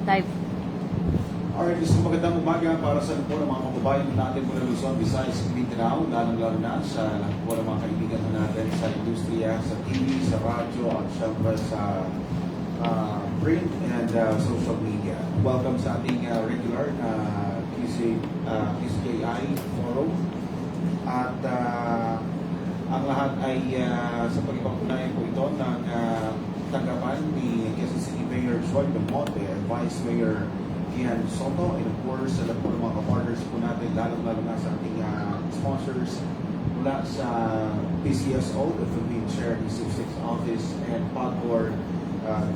Live. Alright, isang magandang umaga para sa po ng mga kababayan natin mula Luzon, Visayas, Mindanao, lalong-lalo na sa lahat po ng mga kaibigan natin sa industriya, sa TV, sa radyo, at syempre sa print and social media. Welcome sa ating regular na QCI forum. At ang lahat ay sa pag-ipagpunayan po ito ng tanggapan ni Quezon City Mayor Joy Belmonte and Vice Mayor Kian Soto, and of course, sa lahat po ng mga partners po natin, lalo-lalo na sa ating sponsors mula sa PCSO, the Philippine Charity 66 Office, and PAGCOR,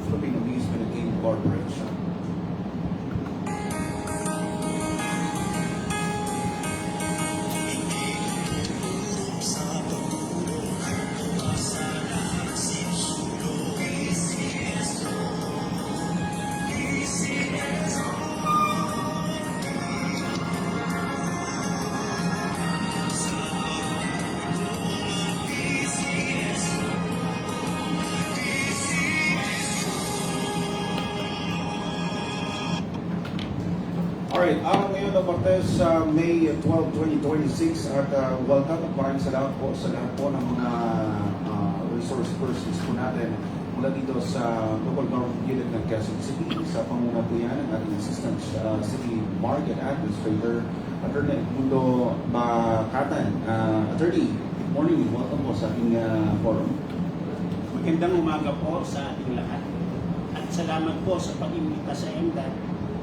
Philippine Amusement and Gaming Corporation. Alright, araw ngayon ng Martes, May 12, 2026 at welcome at maraming salamat po sa lahat po ng mga resource persons po natin mula dito sa local government unit ng Quezon City. Sa panguna po yan ng ating Assistant City Market Administrator, Attorney Edmundo Bacatan. Attorney, good morning, welcome po sa ating forum. Magandang umaga po sa ating lahat at salamat po sa pag-imbita sa MDAT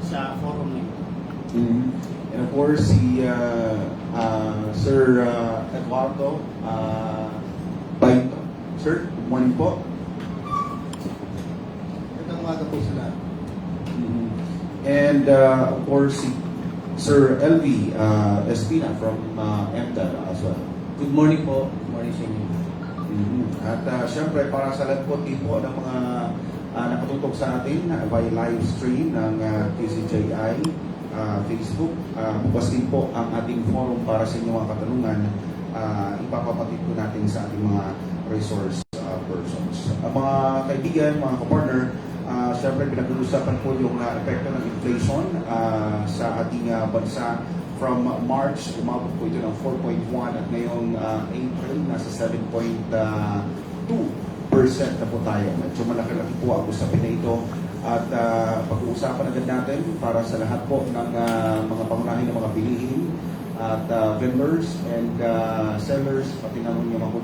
sa forum na ito. And of course, si Sir Eduardo Baito. Sir, good morning po. Magandang umaga po sa lahat. And of course, si Sir LV Espina from MTAD as well. Good morning po. Good morning sa inyo. At syempre, para sa lahat po tipo ng mga nakatutok sa atin by live stream ng QCJI, Facebook, bukas din po ang ating forum para sa inyong mga katanungan. Ipapapatid po natin sa ating mga resource persons. Mga kaibigan, mga kapartner, syempre pinag-uusapan po yung epekto ng inflation sa ating bansa. From March, umabot po ito ng 4.1 at ngayong April, nasa 7.2% na po tayo. Medyo malaki-laki po ang usapin na ito. At pag-uusapan agad natin para sa lahat po ng mga pangunahin ng mga bilihin at vendors and sellers, pati naman yung mga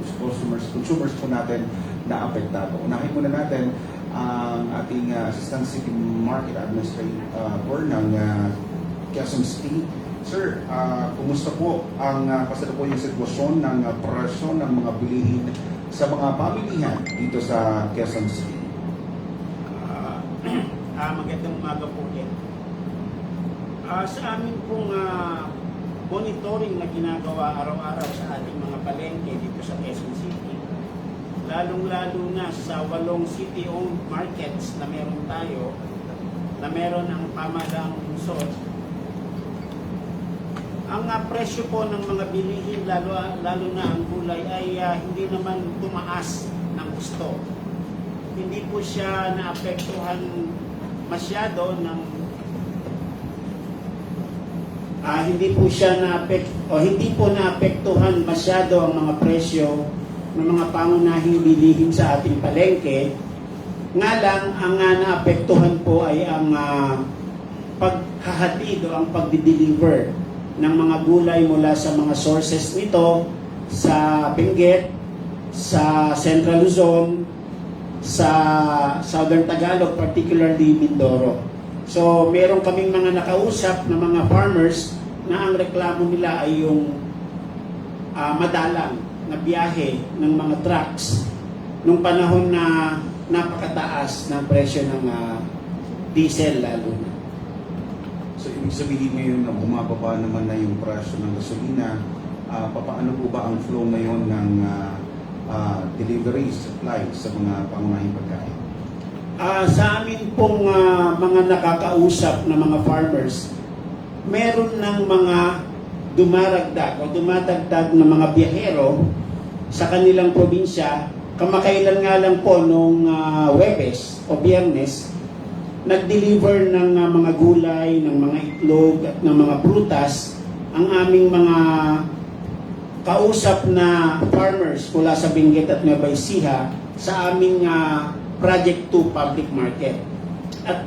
consumers po natin na apektado. Unahin muna natin ang ating Assistant City Market Administrator ng Quezon City. Sir, kumusta po ang kasalukuyang sitwasyon ng presyo ng mga bilihin sa mga pamilihan dito sa Quezon City? Magandang umaga po din. Sa amin pong monitoring na ginagawa araw-araw sa ating mga palengke dito sa Quezon City, lalong-lalo na sa 8 city-owned markets na meron tayo, na meron ang pamahalaang lungsod, ang presyo po ng mga bilihin, lalo na ang gulay, ay hindi naman tumaas ng gusto. Hindi po siya naapektuhan masyado ng hindi po naapektuhan masyado ang mga presyo ng mga pangunahing bilihin sa ating palengke. Nga lang, ang naapektuhan po ay ang paghahatid o ang pagdi-deliver ng mga gulay mula sa mga sources nito sa Benguet, sa Central Luzon, sa Southern Tagalog, particularly Mindoro. So, meron kaming mga nakausap na mga farmers na ang reklamo nila ay yung madalang na biyahe ng mga trucks nung panahon na napakataas ng presyo ng diesel lalo na. So, ibig sabihin ngayon na bumababa naman na yung presyo ng gasolina, paano po ba ang flow ngayon ng delivery supply sa mga pangunahing pagkain? Sa amin pong mga nakakausap na mga farmers, meron ng mga dumadagdag na mga biyahero sa kanilang probinsya. Kamakailan nga lang po nung Huwebes o Biyernes, nag-deliver ng mga gulay, ng mga itlog at ng mga prutas ang aming mga kausap na farmers mula sa Benguet at Nueva Ecija sa aming Project 2 public market. At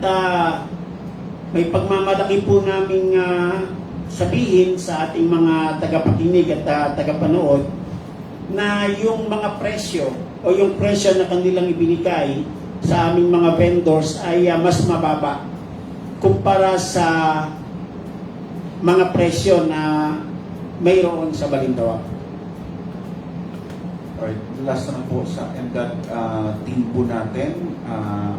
may pagmamalaki po namin sabihin sa ating mga tagapakinig at tagapanood na yung mga presyo o yung presyo na kanilang ibinigay sa aming mga vendors ay mas mababa kumpara sa mga presyo na mayroon sa Balintawak. Alright, last na po sa MDAT team po natin.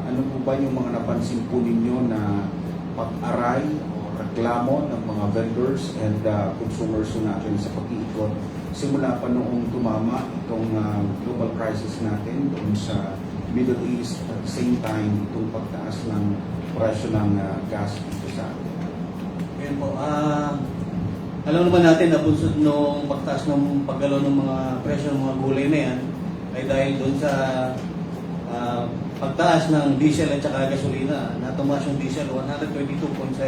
Ano po ba yung mga napansin po ninyo na pag-aray o reklamo ng mga vendors and consumers po natin sa pag-iikot simula pa noong tumama itong global crisis natin doon sa Middle East at the same time itong pagtaas ng presyo ng gas dito sa atin? Ngayon po, alam naman natin na bunsod nung pagtaas ng paggalaw ng mga presyo ng mga gulay na yan ay dahil doon sa pagtaas ng diesel at saka gasolina. Natumas yung diesel 122.7%,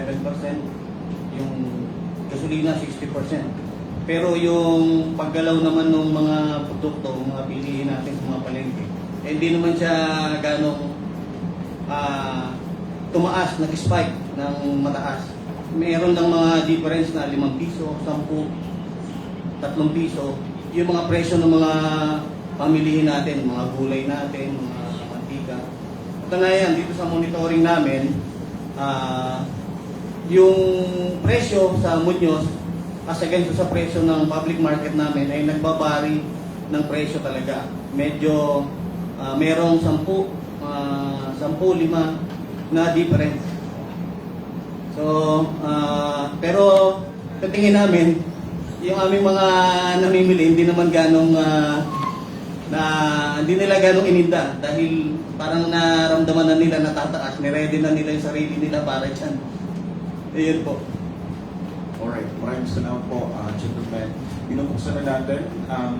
yung gasolina 60%. Pero yung paggalaw naman ng mga produkto, mga bilihin natin sa mga palengke, eh, hindi naman siya ganong tumaas, nag-spike ng mataas. Meron lang mga difference na 5 piso, 10, 3 piso. Yung mga presyo ng mga pamilihin natin, mga gulay natin, mga mantika. At ngayon, dito sa monitoring namin, yung presyo sa Muñoz, as against sa presyo ng public market namin, ay nagbabari ng presyo talaga. Medyo merong 10, 5 na difference. So, pero sa tingin namin, yung aming mga namimili, hindi naman ganong hindi nila ganong ininda dahil parang naramdaman na nila natataas, niready na nila yung sarili nila para dyan. Ayun po. Alright, maraming salamat po, gentlemen. Binubuksan na natin ang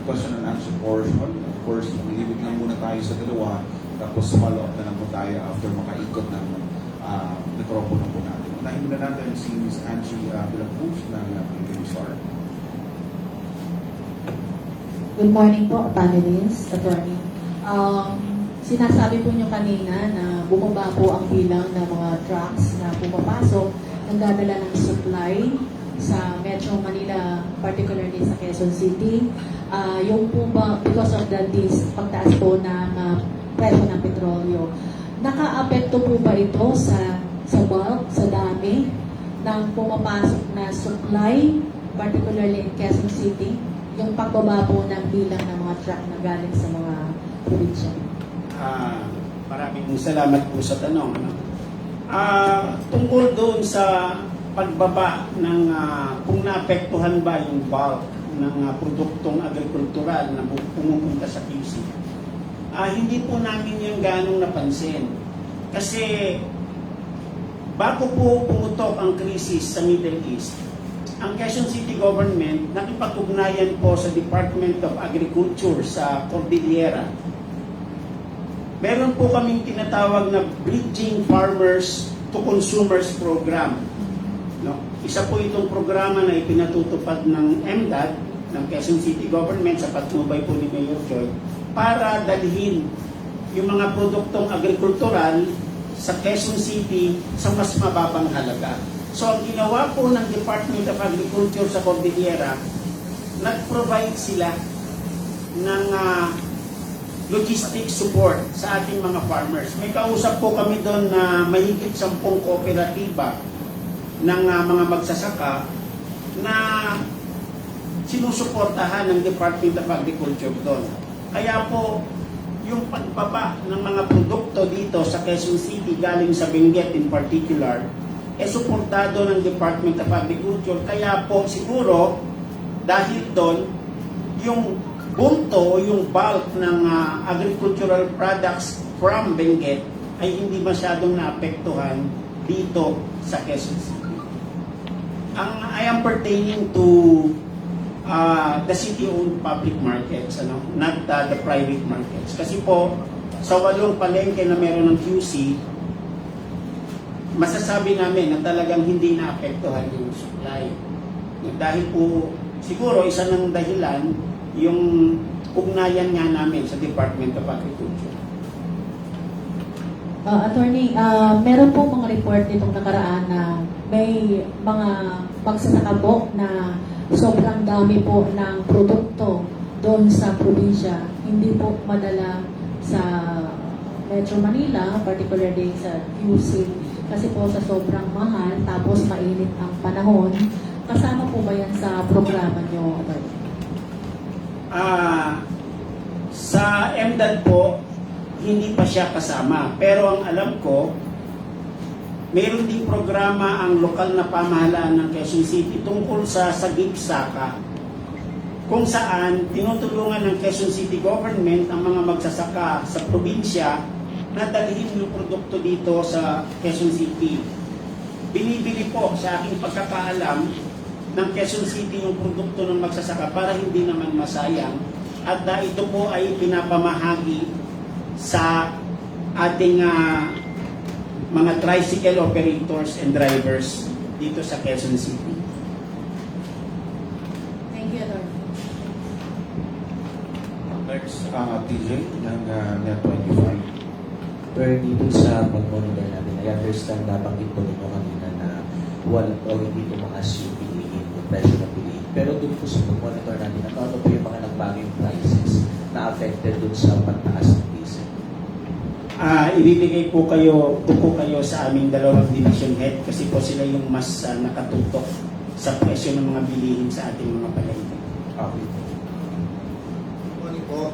question and answer portion. Of course, mag-ibig lang muna tayo sa dalawa, tapos follow-up na lang po tayo after makaikot ng mikropono po natin. Unahin muna natin si Ms. Angie Vilacruz ng Philippine Star. Good morning po, panelists, attorney. Sinasabi po nyo kanina na bumaba po ang bilang ng mga trucks na pumapasok, nagdadala ng supply sa Metro Manila, particularly sa Quezon City. Yung po ba, because of pagtaas po ng presyo ng petrolyo, naka-apekto po ba ito sa bulk, sa dami ng pumapasok na supply, particularly in Quezon City, yung pagbaba po ng bilang ng mga truck na galing sa mga probinsya? Maraming salamat po sa tanong. Tungkol doon sa pagbaba ng kung naapektuhan ba yung bulk ng produktong agrikultural na pumupunta sa QC, hindi po namin yung ganong napansin. Kasi bago po pumutok ang krisis sa Middle East, ang Quezon City Government nakipag-ugnayan po sa Department of Agriculture sa Cordillera. Meron po kaming tinatawag na Bridging Farmers to Consumers Program. No? Isa po itong programa na ipinatutupad ng MDAT, ng Quezon City Government sa patnubay po ni Mayor Joy, para dalhin yung mga produktong agrikultural sa Quezon City sa mas mababang halaga. So ang ginawa po ng Department of Agriculture sa Cordillera, nag-provide sila ng logistic support sa ating mga farmers. May kausap po kami doon na mahigit 10 kooperatiba ng mga magsasaka na sinusuportahan ng Department of Agriculture doon. Kaya po, yung pagbaba ng mga produkto dito sa Quezon City galing sa Benguet in particular, suportado ng Department of Agriculture. Kaya po siguro, dahil doon, yung bunto, yung bulk ng agricultural products from Benguet ay hindi masyadong naapektuhan dito sa Quezon City. I am pertaining to the city-owned public markets, not the private markets. Kasi po, sa 8 palengke na meron ng QC, masasabi namin na talagang hindi naapektuhan yung supply. Dahil po, siguro isa ng dahilan yung ugnayan nga namin sa Department of Agriculture. Attorney, meron po mga report nitong nakaraan na may mga pagsasaka po na sobrang dami po ng produkto doon sa probinsya. Hindi po madala sa Metro Manila, particularly sa QC, kasi po sa sobrang mahal, tapos mainit ang panahon. Kasama po ba yan sa programa nyo, Attorney? Sa MDAD po, hindi pa siya kasama. Pero ang alam ko, mayroon ding programa ang lokal na pamahalaan ng Quezon City tungkol sa Sagip Saka, kung saan tinutulungan ng Quezon City government ang mga magsasaka sa probinsya na dalhin yung produkto dito sa Quezon City. Binibili po sa aking pagkakaalam ng Quezon City yung produkto ng magsasaka para hindi naman masayang, at ito po ay pinapamahagi sa ating mga tricycle operators and drivers dito sa Quezon City. Thank you, Attorney. Next, TJ ng Net25. Pero dito sa pag-monitor natin, I understand nabanggit po ninyo kanina na hindi tumaas yung piliin, yung presyo ng piliin. Pero doon po sa pag-monitor natin, ano po yung mga nagbagong prices na affected doon sa pagtaas ng diesel? Ibibigay po kayo sa aming dalawang division head kasi po sila yung mas nakatutok sa presyo ng mga bilihin sa ating mga palengke. Okay. Morning po.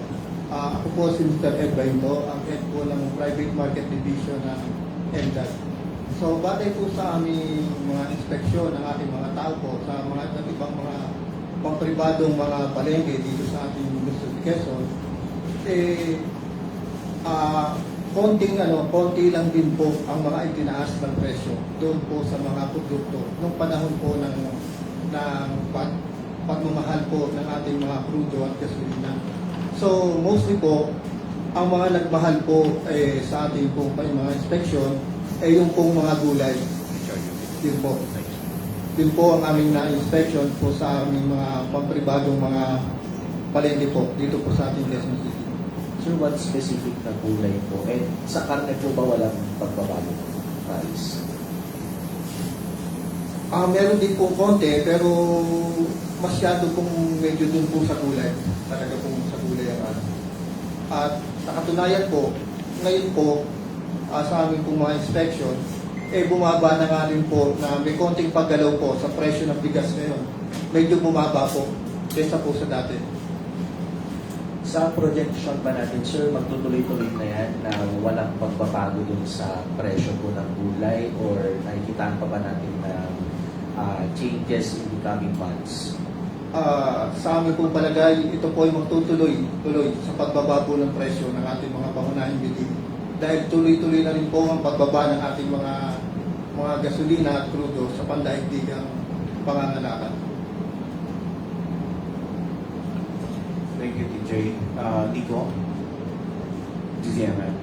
Ako po si Mr. Ed Bainto, ang head po ng Private Market Division ng MDAD. So, batay po sa aming mga inspeksyon ng ating mga tao po sa mga iba't ibang mga pangpribadong mga palengke dito sa ating Luzon, Quezon, konti lang din po ang mga itinaas ng presyo doon po sa mga produkto nung panahon po ng pagmamahal po ng ating mga crudo at gasolina. So, mostly po, ang mga nagmahal po sa ating po mga inspection yung pong mga gulay. Yun po. Yun po ang aming na-inspection po sa aming mga pampribadong mga palengke po dito po sa ating Quezon City. Sir, what specific na gulay po? And sa karne po ba walang pagbabago ng price? Meron din po konti, pero masyado pong medyo dun po sa gulay. Talaga pong sa gulay ang ano. At sa katunayan po, ngayon po, sa aming pong mga inspection, bumaba na nga rin po na may konting paggalaw po sa presyo ng bigas ngayon. Medyo bumaba po kesa po sa dati. Sa projection ba natin, sir, magtutuloy-tuloy na yan na walang pagbabago dun sa presyo po ng gulay or nakikitaan pa ba natin na changes in the coming months? Sa amin pong palagay, ito po ay magtutuloy sa pagbaba po ng presyo ng ating mga pangunahing bilihin. Dahil tuloy-tuloy na rin po ang pagbaba ng ating mga gasolina at crudo sa pandaigdigang pangangalakan. Thank you, TJ. Nico? GCMN.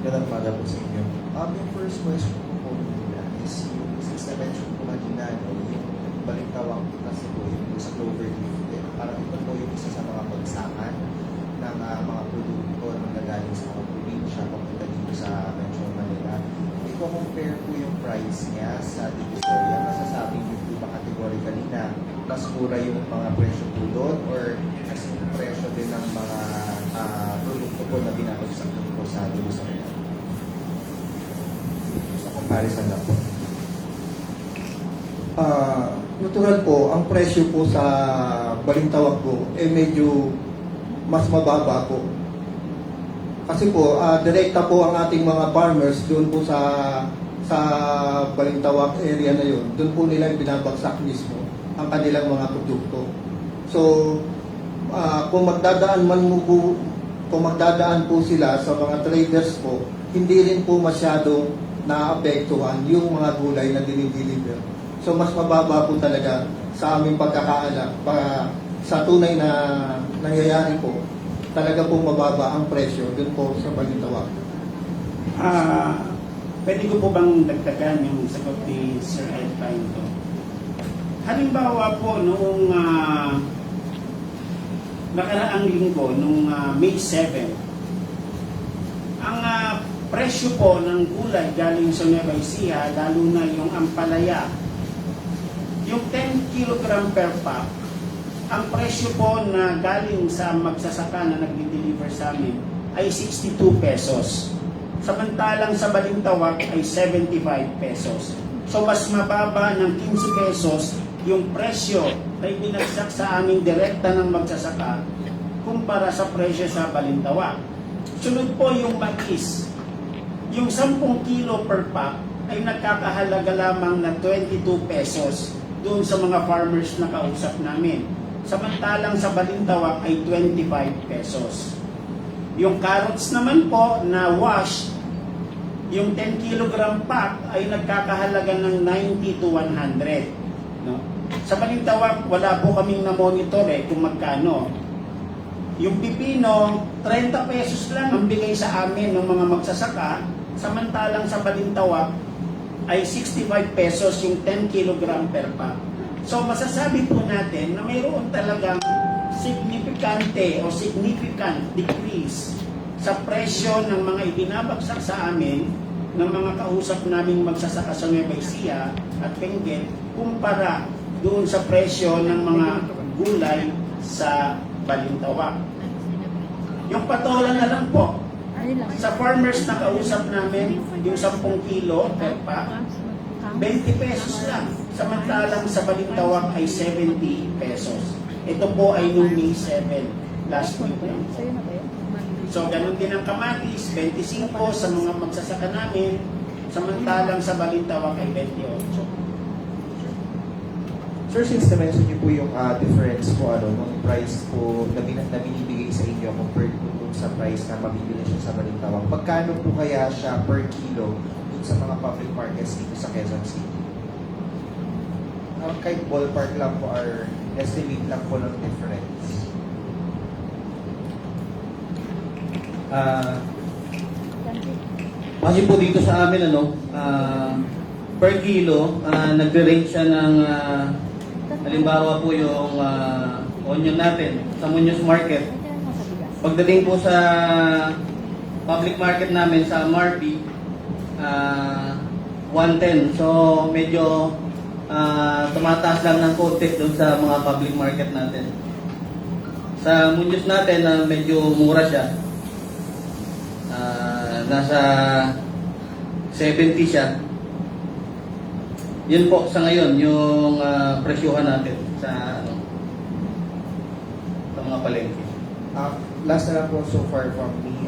Magandang umaga po sa inyo. Yung first question po nila is yung since na-mention po kanina, yung balintawang kasi po yung sa Cloverleaf. Parang ito po yung isa sa mga bagsakan ng mga produkto na nagaling sa mga probinsya papunta dito sa Metro Manila. If compare po yung price niya sa Divisoria, masasabi niyo po ba categorically na mas mura yung mga presyo po doon or mas yung presyo din ng mga produkto po na binabagsak po sa Divisoria? Sa comparison lang po. Natural po, ang presyo po sa Balintawak po medyo mas mababa po. Kasi po, direkta po ang ating mga farmers doon po sa Balintawak area na yun. Doon po nila binabagsak mismo ang kanilang mga produkto. So, kung magdadaan po sila sa mga traders po, hindi rin po masyadong naapektuhan yung mga gulay na dinideliver. So, mas mababa po talaga sa aming pagkakaalam. Sa tunay na nangyayari po, talaga po mababa ang presyo dun po sa Balintawak. Pwede ko po bang dagdagan yung sagot ni Sir Ed Painto? Halimbawa po, noong nakaraang linggo, noong May 7, ang presyo po ng gulay galing sa Nueva Ecija, lalo na yung ampalaya, yung 10 kg per pack, ang presyo po na galing sa magsasaka na nagdi-deliver sa amin ay 62 pesos. Samantalang sa Balintawak ay 75 pesos. So mas mababa ng 15 pesos yung presyo na ibinagsak sa aming direkta ng magsasaka kumpara sa presyo sa Balintawak. Sunod po yung mais. Yung 10 kilo per pack ay nagkakahalaga lamang na 22 pesos doon sa mga farmers na kausap namin. Samantalang sa Balintawak ay 25 pesos. Yung carrots naman po na wash, yung 10 kg pack ay nagkakahalaga ng 90 to 100. No? Sa Balintawak, wala po kaming na-monitor kung magkano. Yung pipino, 30 pesos lang ang bigay sa amin ng mga magsasaka, samantalang sa Balintawak ay 65 pesos yung 10 kg per pack. So masasabi po natin na mayroon talagang significant decrease sa presyo ng mga ibinabagsak sa amin ng mga kausap naming magsasaka sa Nueva Ecija at Benguet kumpara doon sa presyo ng mga gulay sa Balintawak. Yung patola na lang po, sa farmers na kausap namin, yung 10 kilo per pack, 20 pesos lang. Samantalang sa Balintawak ay 70 pesos. Ito po ay noong May 7, last week lang po. So, ganun din ang kamatis, 25 sa mga magsasaka namin, samantalang sa Balintawak ay 28. Sir, since na-mention niyo po yung difference po, ng price po na binibigay sa inyo compared po dun sa price na mabibili siya sa Balintawak, magkano po kaya siya per kilo dun sa mga public markets dito sa Quezon City? Kahit ballpark lang po or estimate lang po ng difference. Kasi po dito sa amin, per kilo, nagre-range siya ng, halimbawa po yung onion natin sa Muñoz Market. Pagdating po sa public market namin sa MRP, 110. So, medyo tumataas lang ng konti doon sa mga public market natin. Sa Muñoz natin, medyo mura siya. Nasa 70 siya. Yun po sa ngayon yung presyuhan natin sa sa mga palengke. Last na lang po so far from me,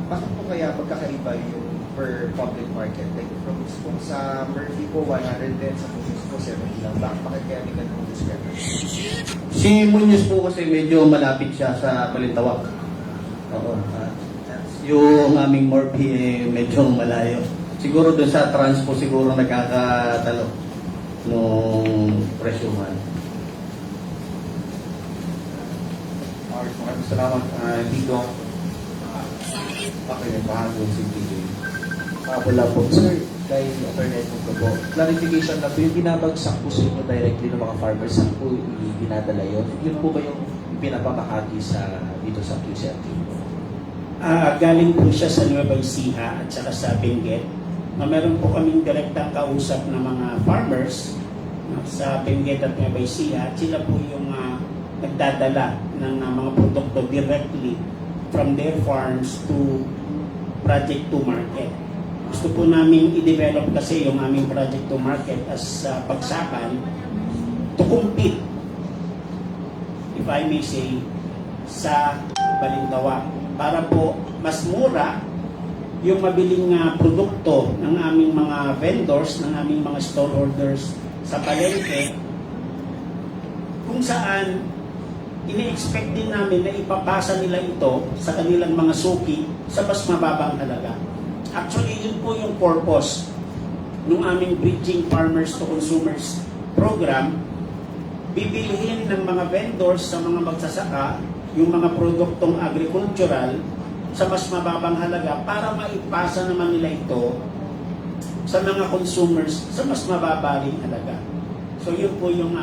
bakit po kaya magkakaiba yung per public market? Like from kung sa Murphy po 110, sa Muñoz po 70 lang. Bakit kaya may ganun discrepancy? Si Muñoz po kasi medyo malapit siya sa Balintawak. Oo. Yung aming Morphe medyo malayo. Siguro doon sa transpo siguro nagkakatalo nung presyuhan. Maraming salamat, Dito. Okay, bahagi si TJ. Wala po. Sir, dahil attorney po, clarification na po, yung binabagsak po sa inyo directly ng mga farmers, saan po dinadala yun? Yun po ba yung pinapamahagi dito sa QCRT? Galing po siya sa Nueva Ecija at saka sa Benguet. Meron po kaming direktang kausap ng mga farmers sa Benguet at Nueva Ecija at sila po yung nagdadala ng mga produkto directly from their farms to project to market. Gusto po namin i-develop kasi yung aming project to market as bagsakan to compete, if I may say, sa Balintawak para po mas mura yung mabiling produkto ng aming mga vendors, ng aming mga stallholders sa palengke, kung saan ini-expect din namin na ipapasa nila ito sa kanilang mga suki sa mas mababang halaga. Actually, yun po yung purpose ng aming Bridging Farmers to Consumers program. Bibilihin ng mga vendors sa mga magsasaka yung mga produktong agricultural sa mas mababang halaga para maipasa naman nila ito sa mga consumers sa mas mababaling halaga. So yun po yung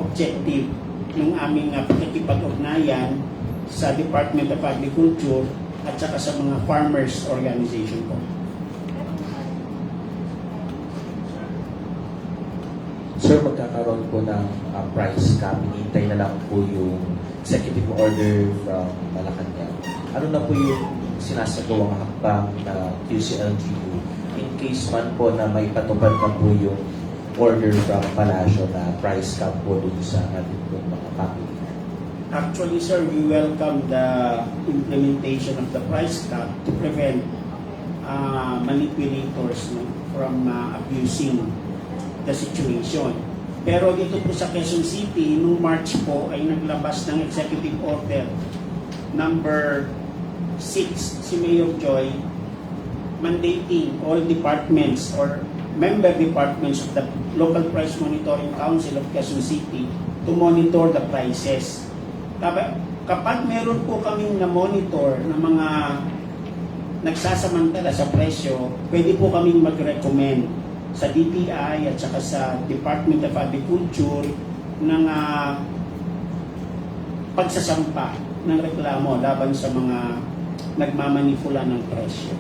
objective ng aming pakikipag-ugnayan sa Department of Agriculture at saka sa mga farmers organization po. Sir, magkakaroon po ng price cap. Hinihintay na lang po yung executive order from Malacanang. Ano na po yung sinasagawang hakbang na QCLGU in case man po na may patupad na po yung order from Palasyo na price cap po dun sa ating po mga family? Actually, sir, we welcome the implementation of the price cap to prevent manipulators from abusing the situation. Pero dito po sa Quezon City, nung March po ay naglabas ng executive order number 6 si Mayor Joy mandating all departments or member departments of the Local Price Monitoring Council of Quezon City to monitor the prices. Kapag meron po kaming na-monitor na mga nagsasamantala sa presyo, pwede po kaming mag-recommend sa DTI at saka sa Department of Agriculture ng pagsasampa ng reklamo laban sa mga nagmamanipula ng presyo.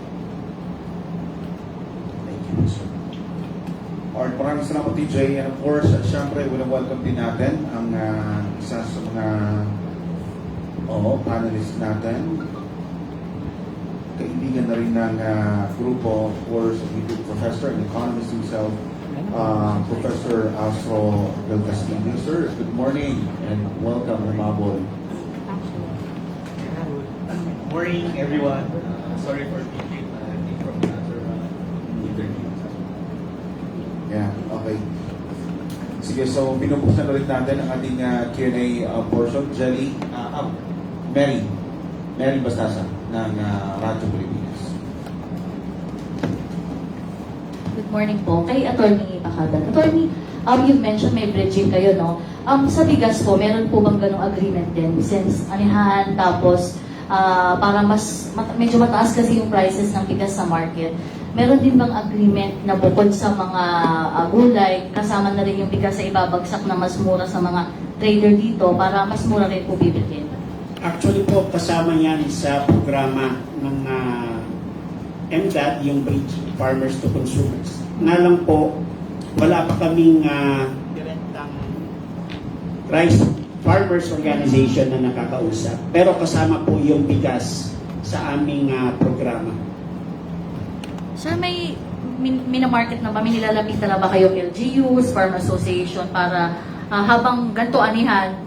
Thank you, sir. Alright, maraming salamat TJ. And of course, syempre, welcome din natin ang isa sa mga panelists natin. Kaibigan na rin ng grupo, of course, the professor and economist himself, Professor Astro Del Castillo. Sir, good morning and welcome, Ramabol. Morning, everyone. Sorry for being late from another interview. Yeah, okay. Sige, so binubuksan ulit natin ang ating Q&A portion. Mary Bastasa ng Radyo Pilipinas. Good morning po. Kay Attorney Bacadan. Attorney, you've mentioned may bridging kayo, no? Sa bigas po, meron po bang ganong agreement din? Since anihan, tapos para medyo mataas kasi yung prices ng bigas sa market. Meron din bang agreement na bukod sa mga gulay, kasama na rin yung bigas sa ibabagsak na mas mura sa mga trader dito para mas mura rin po bibilhin? Actually po, kasama yan sa programa ng MDAT, yung Bridge Farmers to Consumers. Nga lang po, wala pa kaming direktang rice farmers organization na nakakausap. Pero kasama po yung bigas sa aming programa. Sir, may minamarket na ba? May nilalapitan na ba kayong LGUs, Farm Association para habang ganito anihan,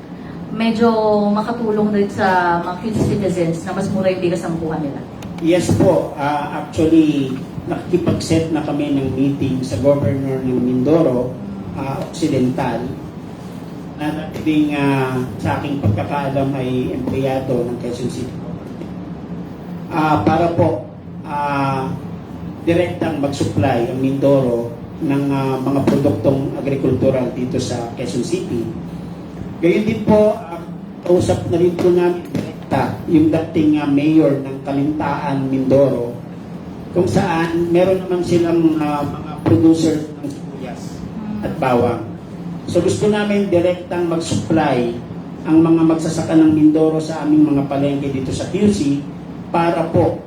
medyo makatulong rin sa mga citizens na mas mura yung bigas ang buwan nila? Yes po. Actually, nakikipag-set na kami ng meeting sa governor ng Mindoro Occidental na nating sa aking pagkakaalam ay empleyado ng Quezon City. Para po direktang mag-supply ang Mindoro ng mga produktong agrikultural dito sa Quezon City. Gayon din po, kausap na rin po namin direkta yung dating mayor ng Kalintaan, Mindoro, kung saan meron naman silang mga producer ng sibuyas at bawang. So gusto namin direktang mag-supply ang mga magsasaka ng Mindoro sa aming mga palengke dito sa QC para po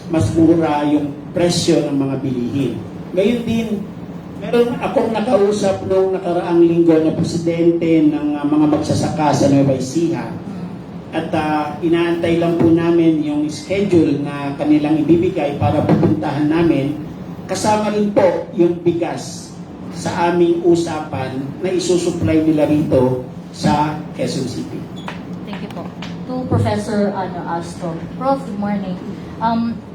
mas mura yung presyo ng mga bilihin. Ngayon din, meron akong nakausap noong nakaraang linggo na presidente ng mga magsasaka sa Nueva Ecija. At inaantay lang po namin yung schedule na kanilang ibibigay para pupuntahan namin. Kasama rin po yung bigas sa aming usapan na isusupply nila rito sa Quezon City. Thank you po. To Professor Astro. Prof, good morning.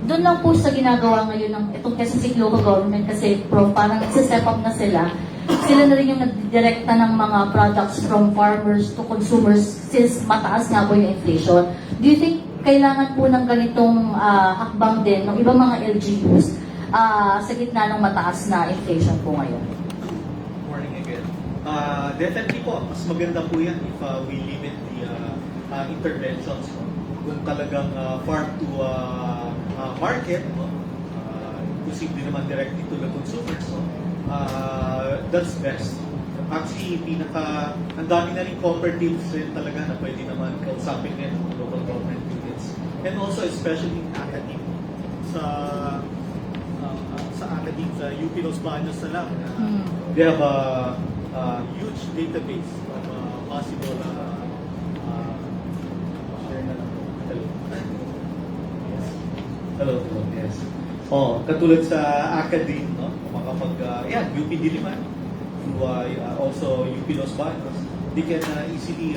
Doon lang po sa ginagawa ngayon ng itong Quezon City Local Government kasi Prof, parang nagsa-step up na sila. Sila na rin yung nagdirekta ng mga products from farmers to consumers since mataas nga po yung inflation. Do you think kailangan po ng ganitong hakbang din ng ibang mga LGUs sa gitna ng mataas na inflation po ngayon? Morning again. Definitely po, mas maganda po yan if we limit the interventions. No? Kung talagang farm to market, no? Posible naman directly to the consumers. No? that's best. Actually, ang dami na rin cooperatives rin talaga na pwede naman kausapin din ng local government units. And also, especially in academia. Sa academia, sa UP Los Baños na lang, they have a huge database of possible share na lang. Hello, yes. Katulad sa academe, no? Makapag, UP Diliman, also UP Los Baños, they can easily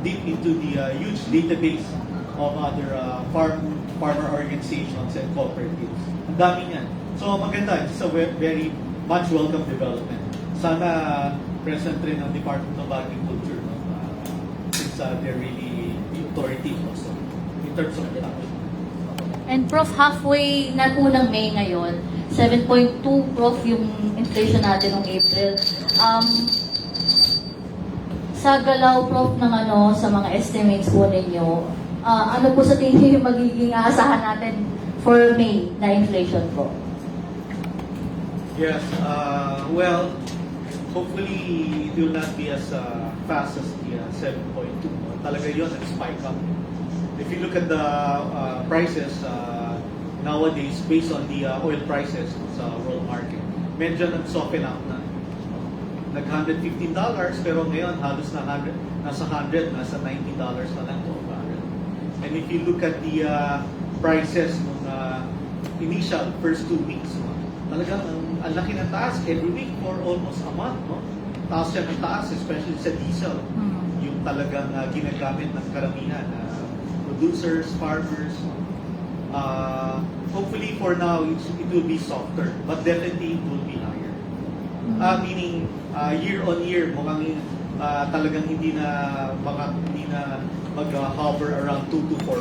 dip into the huge database of other farmer organizations and cooperatives. Ang dami niyan. So maganda, it's a very much welcome development. Sana present rin ang Department of Agriculture, no? Since they're really the authority also in terms of production. And Prof, halfway na po ng May ngayon, 7.2 Prof yung inflation natin noong April. Sa galaw Prof ng sa mga estimates po ninyo, ano po sa tingin niyo yung magiging aasahan natin for May na inflation po? Yes, well, hopefully it will not be as fast as the 7.2. Talaga yun, nag-spike up. If you look at the prices nowadays, based on the oil prices sa world market, medyo nag-soften up na. Nag-$115, pero ngayon halos nasa $100, nasa $90 na lang to barrel. And if you look at the prices ng initial first 2 weeks, talagang ang laki ng taas every week for almost a month. No? Taas siya ng taas, especially sa diesel. Yung talagang ginagamit ng karamihan. Producers, farmers. Hopefully for now it will be softer, but definitely it will be higher. Meaning year on year mukhang talagang hindi na mag-hover around 2 to 4%.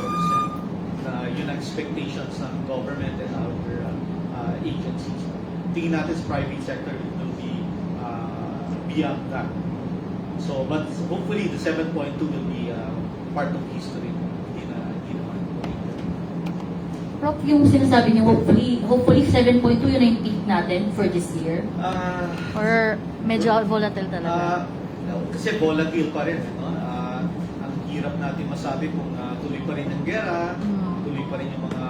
Yun ang expectations ng government and other agencies. Tingin natin sa private sector, it will be beyond that. So, but hopefully the 7.2 will be part of history. Prof, yung sinasabi niyo, hopefully 7.2 yun ang peak natin for this year? Or medyo volatile talaga? Kasi volatile pa rin. No? Ang hirap natin masabi kung tuloy pa rin ang gera, tuloy pa rin yung mga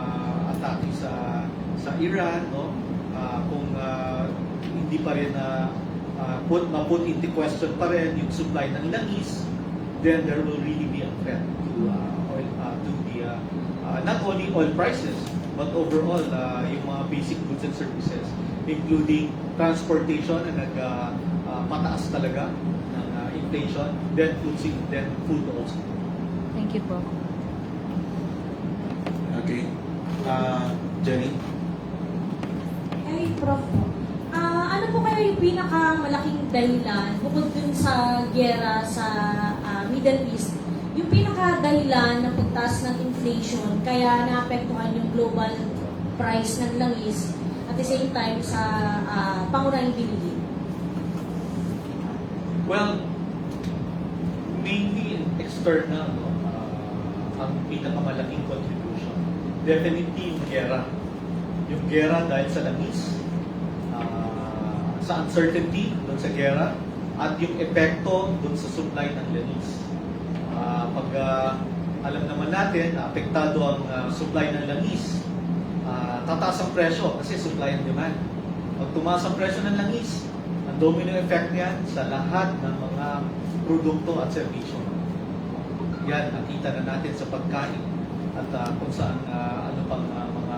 atake sa Iran, no? Kung hindi pa rin ma-put into question pa rin yung supply ng langis, then there will really be a threat to the not only oil prices, but overall yung mga basic goods and services, including transportation na mataas talaga ng inflation, then food also. Thank you, Prof. Okay. Jenny? Hey, Prof. Ano po kaya yung pinakamalaking dahilan bukod dun sa giyera sa Middle East, yung pinaka-dahilan ng pagtaas ng inflation kaya naapektuhan yung global price ng langis at the same time sa pangunahing bilihin? Well, mainly external, no? Ang pinakamalaking contribution. Definitely yung gera. Yung gera dahil sa langis, sa uncertainty doon sa gera, at yung epekto doon sa supply ng langis. Pag alam naman natin, apektado ang supply ng langis, tataas ang presyo kasi supply and demand. Pag tumaas ang presyo ng langis, ang domino effect niyan sa lahat ng mga produkto at serbisyo. Yan, nakita na natin sa pagkain at kung saan ano pang mga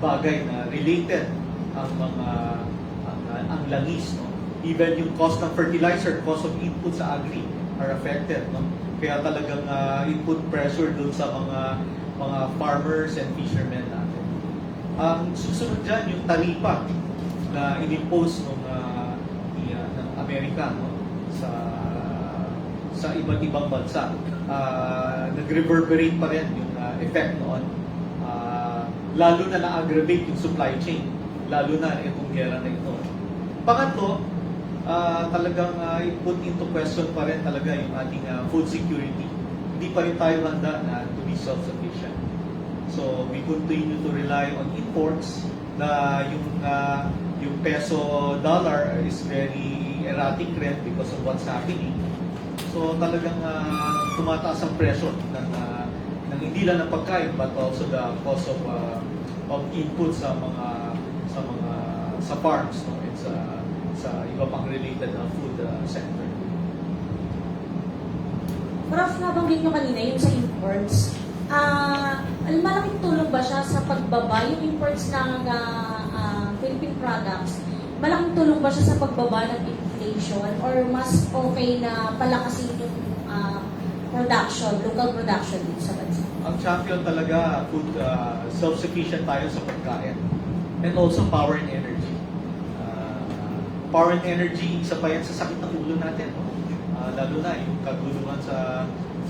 bagay na related ang langis. No? Even yung cost ng fertilizer, cost of input sa agri are affected. No? Kaya talagang input pressure dun sa mga farmers and fishermen natin. Ang susunod dyan, yung taripa na in-impose ng Amerika, no? sa iba't ibang bansa. Nag-reverberate pa rin yung effect noon. Lalo na na-aggravate yung supply chain. Lalo na itong gera na ito. Pangatlo, talagang put into question pa rin talaga yung ating food security. Hindi pa rin tayo handa na to be self-sufficient. So we continue to rely on imports na yung peso dollar is very erratic rin because of what's happening. So talagang tumataas ang presyo ng hindi lang ng pagkain but also the cost of input sa farms, no? It's sa iba pang related na food sector. Prof, nabanggit nyo kanina yung sa imports. Malaking tulong ba siya sa pagbaba yung imports ng Philippine products? Malaking tulong ba siya sa pagbaba ng inflation or mas okay na palakasin yung local production dito sa bansa? Ang champion talaga, food, self-sufficient tayo sa pagkain. And also power and energy. Power and energy, isa pa yan sa sakit ng ulo natin. No? Lalo na yung kaguluhan sa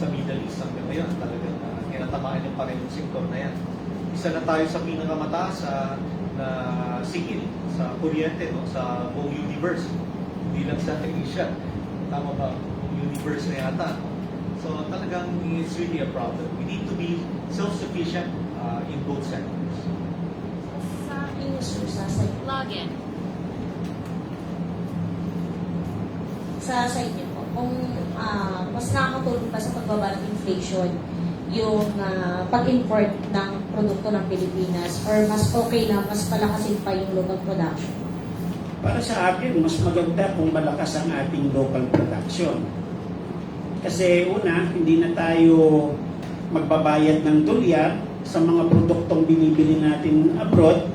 Middle East hanggang ngayon. Talagang tinatamaan yung pareho sektor na yan. Isa na tayo sa pinakamataas na sigil sa kuryente, no? Sa buong universe. Hindi lang sa Asia. Tama ba? Universe na yata. No? So talagang it's really a problem. We need to be self-sufficient in both sectors. Sa industry, sa site. Login. Sa site niyo po, kung mas nakakatulong ba sa pagbaba ng inflation yung pag-import ng produkto ng Pilipinas or mas okay na mas palakasin pa yung local production? Para sa akin, mas maganda kung malakas ang ating local production. Kasi una, hindi na tayo magbabayad ng dolyar sa mga produktong binibili natin abroad,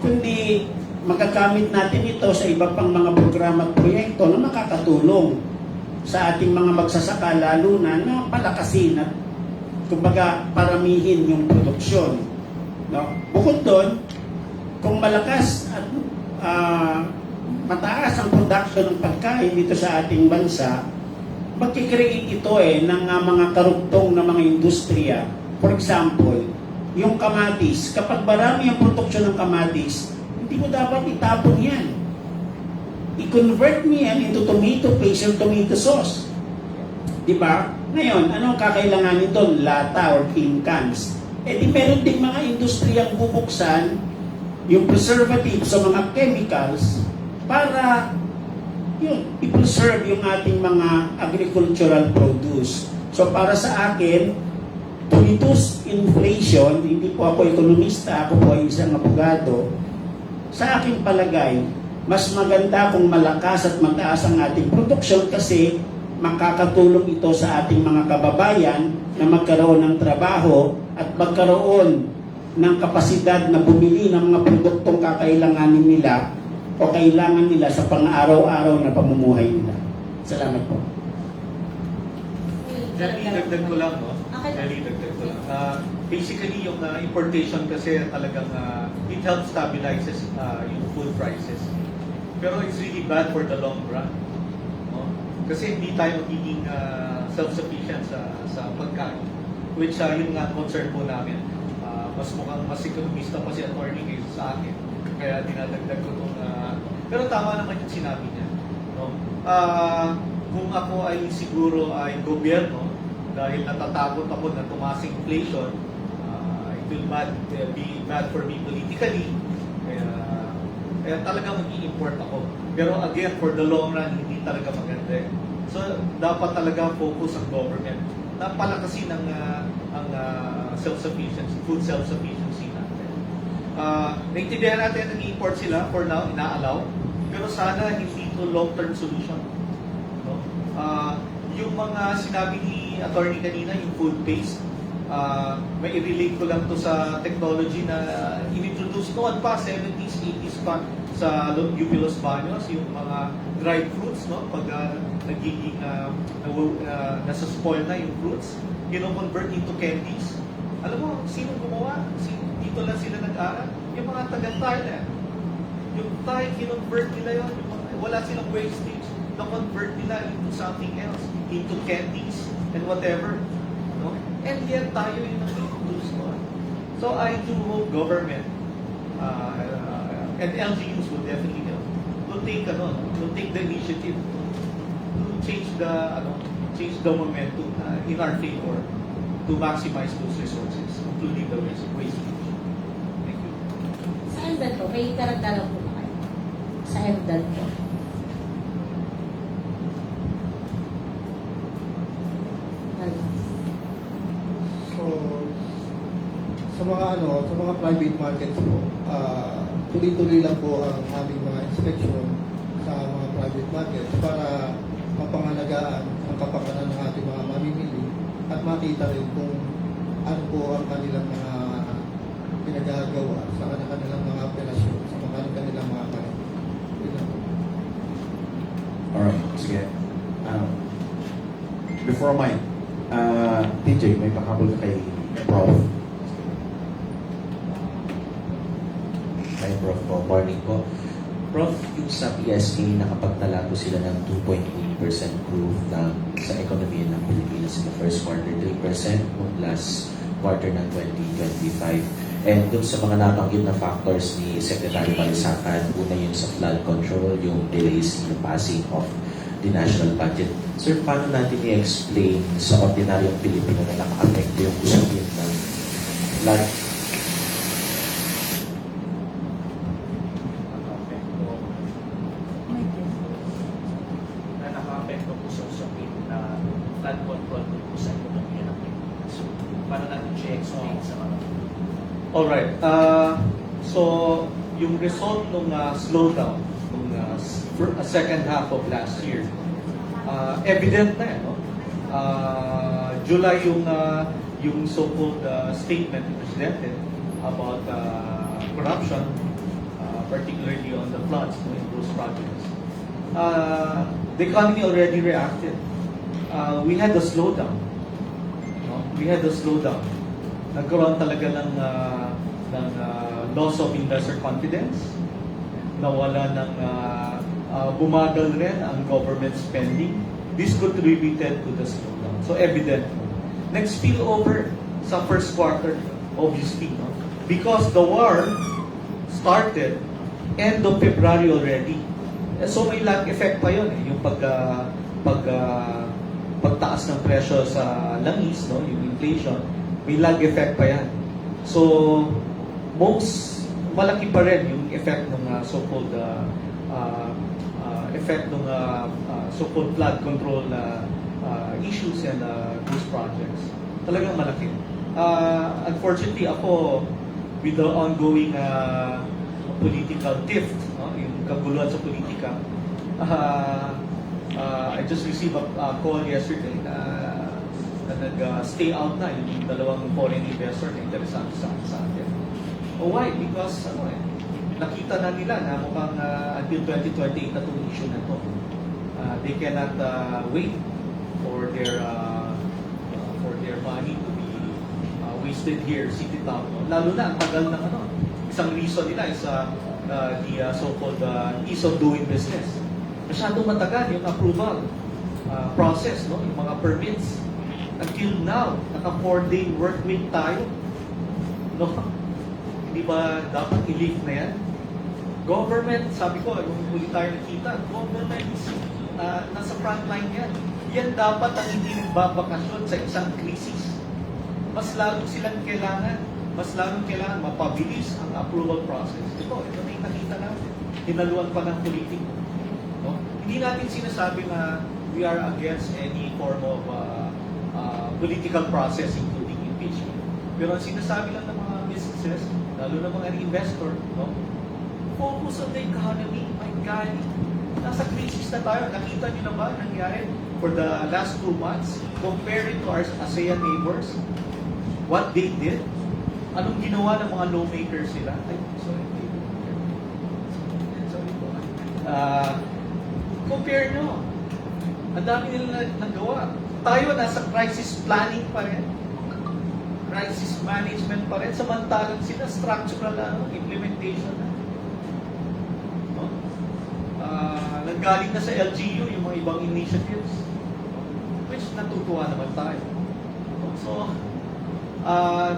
kundi magagamit natin ito sa iba pang mga programa at proyekto na makakatulong sa ating mga magsasaka, lalo na palakasin at kumbaga paramihin yung produksyon. No? Bukod doon, kung malakas at mataas ang production ng pagkain dito sa ating bansa, magkikreate ito ng mga karugtong na mga industriya. For example, yung kamatis, kapag marami ang produksyon ng kamatis, hindi mo dapat itapon yan. I-convert mo yan into tomato paste or tomato sauce. Diba? Ngayon, anong kakailangan nito? Lata or tin cans. Di meron din mga industriyang bubuksan yung preservative sa mga chemicals para i-preserve yung ating mga agricultural produce. So para sa akin, to reduce inflation, hindi po ako ekonomista, ako po ay isang abogado, sa aking palagay, mas maganda kung malakas at mataas ang ating produksyon kasi makakatulong ito sa ating mga kababayan na magkaroon ng trabaho at magkaroon ng kapasidad na bumili ng mga produktong kakailanganin nila o kailangan nila sa pang-araw-araw na pamumuhay nila. Salamat po. Dali, dagdag ko lang, no? Okay. Dali, dagdag ko lang. Basically, yung importation kasi talagang it helps stabilizes yung food prices. Pero it's really bad for the long run. No? Kasi hindi tayo magiging self-sufficient sa pagkain. Which yun nga concern po namin. Mas ekonomista pa si attorney kaysa sa akin. Kaya dinadagdag ko itong... pero tama naman yung sinabi niya. No? Kung ako ay siguro ay gobyerno, dahil natatakot ako na tumaas inflation, it will be bad for me politically. Kaya talaga mag-i-import ako. Pero again, for the long run, hindi talaga maganda. So, dapat talaga focus ang government na palakasin ang self-sufficiency, food self-sufficiency natin. Naintindihan natin nag-i-import sila, for now, ina-allow. Pero sana hindi ito long-term solution. No? Yung mga sinabi ni attorney kanina, yung food paste, may i-relate ko lang to sa technology na in-introduce noon pa, 70s, 80s pa, sa UP Los Baños, yung mga dried fruits, no? Pag nagiging nasa-spoil na yung fruits, convert into candies. Alam mo, sino gumawa? Dito lang sila nag-aral. Yung mga taga-Thailand. Yung Thai, kinonvert nila yun. Wala silang wastage. Na-convert nila into something else. Into candies and whatever. No? And yet, tayo yung nag-introduce ko. So, I do hope government and LGUs will definitely help. Will take the initiative to change the momentum in our favor to maximize those resources, including the wastage. Thank you. Saan ba ito? May karagdagan po ba kayo? sa MDAL po? So, sa mga private markets po, tuloy-tuloy lang po ang aming mga inspection sa mga private markets para mapangalagaan ang kapakanan ng ating mga mamimili at makita rin kung ano po ang kanilang mga pinagagawa sa kanilang mga operasyon, sa kanilang mga kanin. Yun lang po. Alright, sige. Before mine, TJ, may pakabol ka kay Prof. Hi, Prof. Po. Morning po. Prof, yung sa PSA, nakapagtala po sila ng 2.8% growth sa ekonomiya ng Pilipinas in the first quarter, 3% noong last quarter ng 2025. And dun sa mga nabanggit na factors ni Secretary Balisacan, una yun sa flood control, yung delays in the passing of the national budget. Sir, paano natin i-explain sa ordinaryong Pilipino na naka-apekto yung usapin ng flood? Na naka-apekto po sa usapin na flood control po sa ekonomiya ng Pilipinas. So, paano natin siya explain sa mga Alright. So, yung result ng slowdown nung second half of last year, evident na no? July yung so-called statement presented about corruption, particularly on the floods in those projects. The economy already reacted. We had a slowdown. No? We had a slowdown. Nagkaroon talaga ng loss of investor confidence, nawala ng bumagal rin ang government spending. This contributed to the slowdown. So evident. Next spillover sa first quarter, obviously, no? Because the war started end of February already. So may lag effect pa yun eh, yung pagtaas ng presyo sa langis, no, yung inflation, may lag effect pa yan. So malaki pa rin yung effect ng so-called so-called flood control issues and those projects. Talagang malaki. Unfortunately, ako, with the ongoing political tiff, no, yung kaguluhan sa politika, I just received a call yesterday na nag-stay out na yung dalawang foreign investor na interesado sa atin. Why? Because nakita na nila na mukhang until 2028 na itong issue na ito. They cannot wait for their money to be wasted here, city town. Lalo na, ang tagal ng isang reason nila is the so-called ease of doing business. Masyadong matagal yung approval process, no? Yung mga permits. Until now, naka 4-day work week tayo. No? Hindi ba dapat i-lift na yan? Government, sabi ko, nung huli tayo nakita, government is nasa frontline yan. Yan dapat ang hindi nagbabakasyon sa isang krisis. Mas lalong silang kailangan mapabilis ang approval process. Ito na yung nakita natin. Hinaluan pa ng politiko. No? Hindi natin sinasabi na we are against any form of political process including impeachment. Pero ang sinasabi lang ng mga businesses, lalo ng mga investor, no? Focus on the economy. My God, nasa crisis na tayo. Nakita niyo na ba nangyari for the last 2 months compared to our ASEAN neighbors? What they did? Anong ginawa ng mga lawmakers sila? Sorry po. Compare nyo. Ang dami nila nagawa. Tayo nasa crisis planning pa rin. Crisis management pa rin. Samantalang sila structural implementation na. No? Nanggaling na sa LGU yung mga ibang initiatives. Which natutuwa naman tayo. So,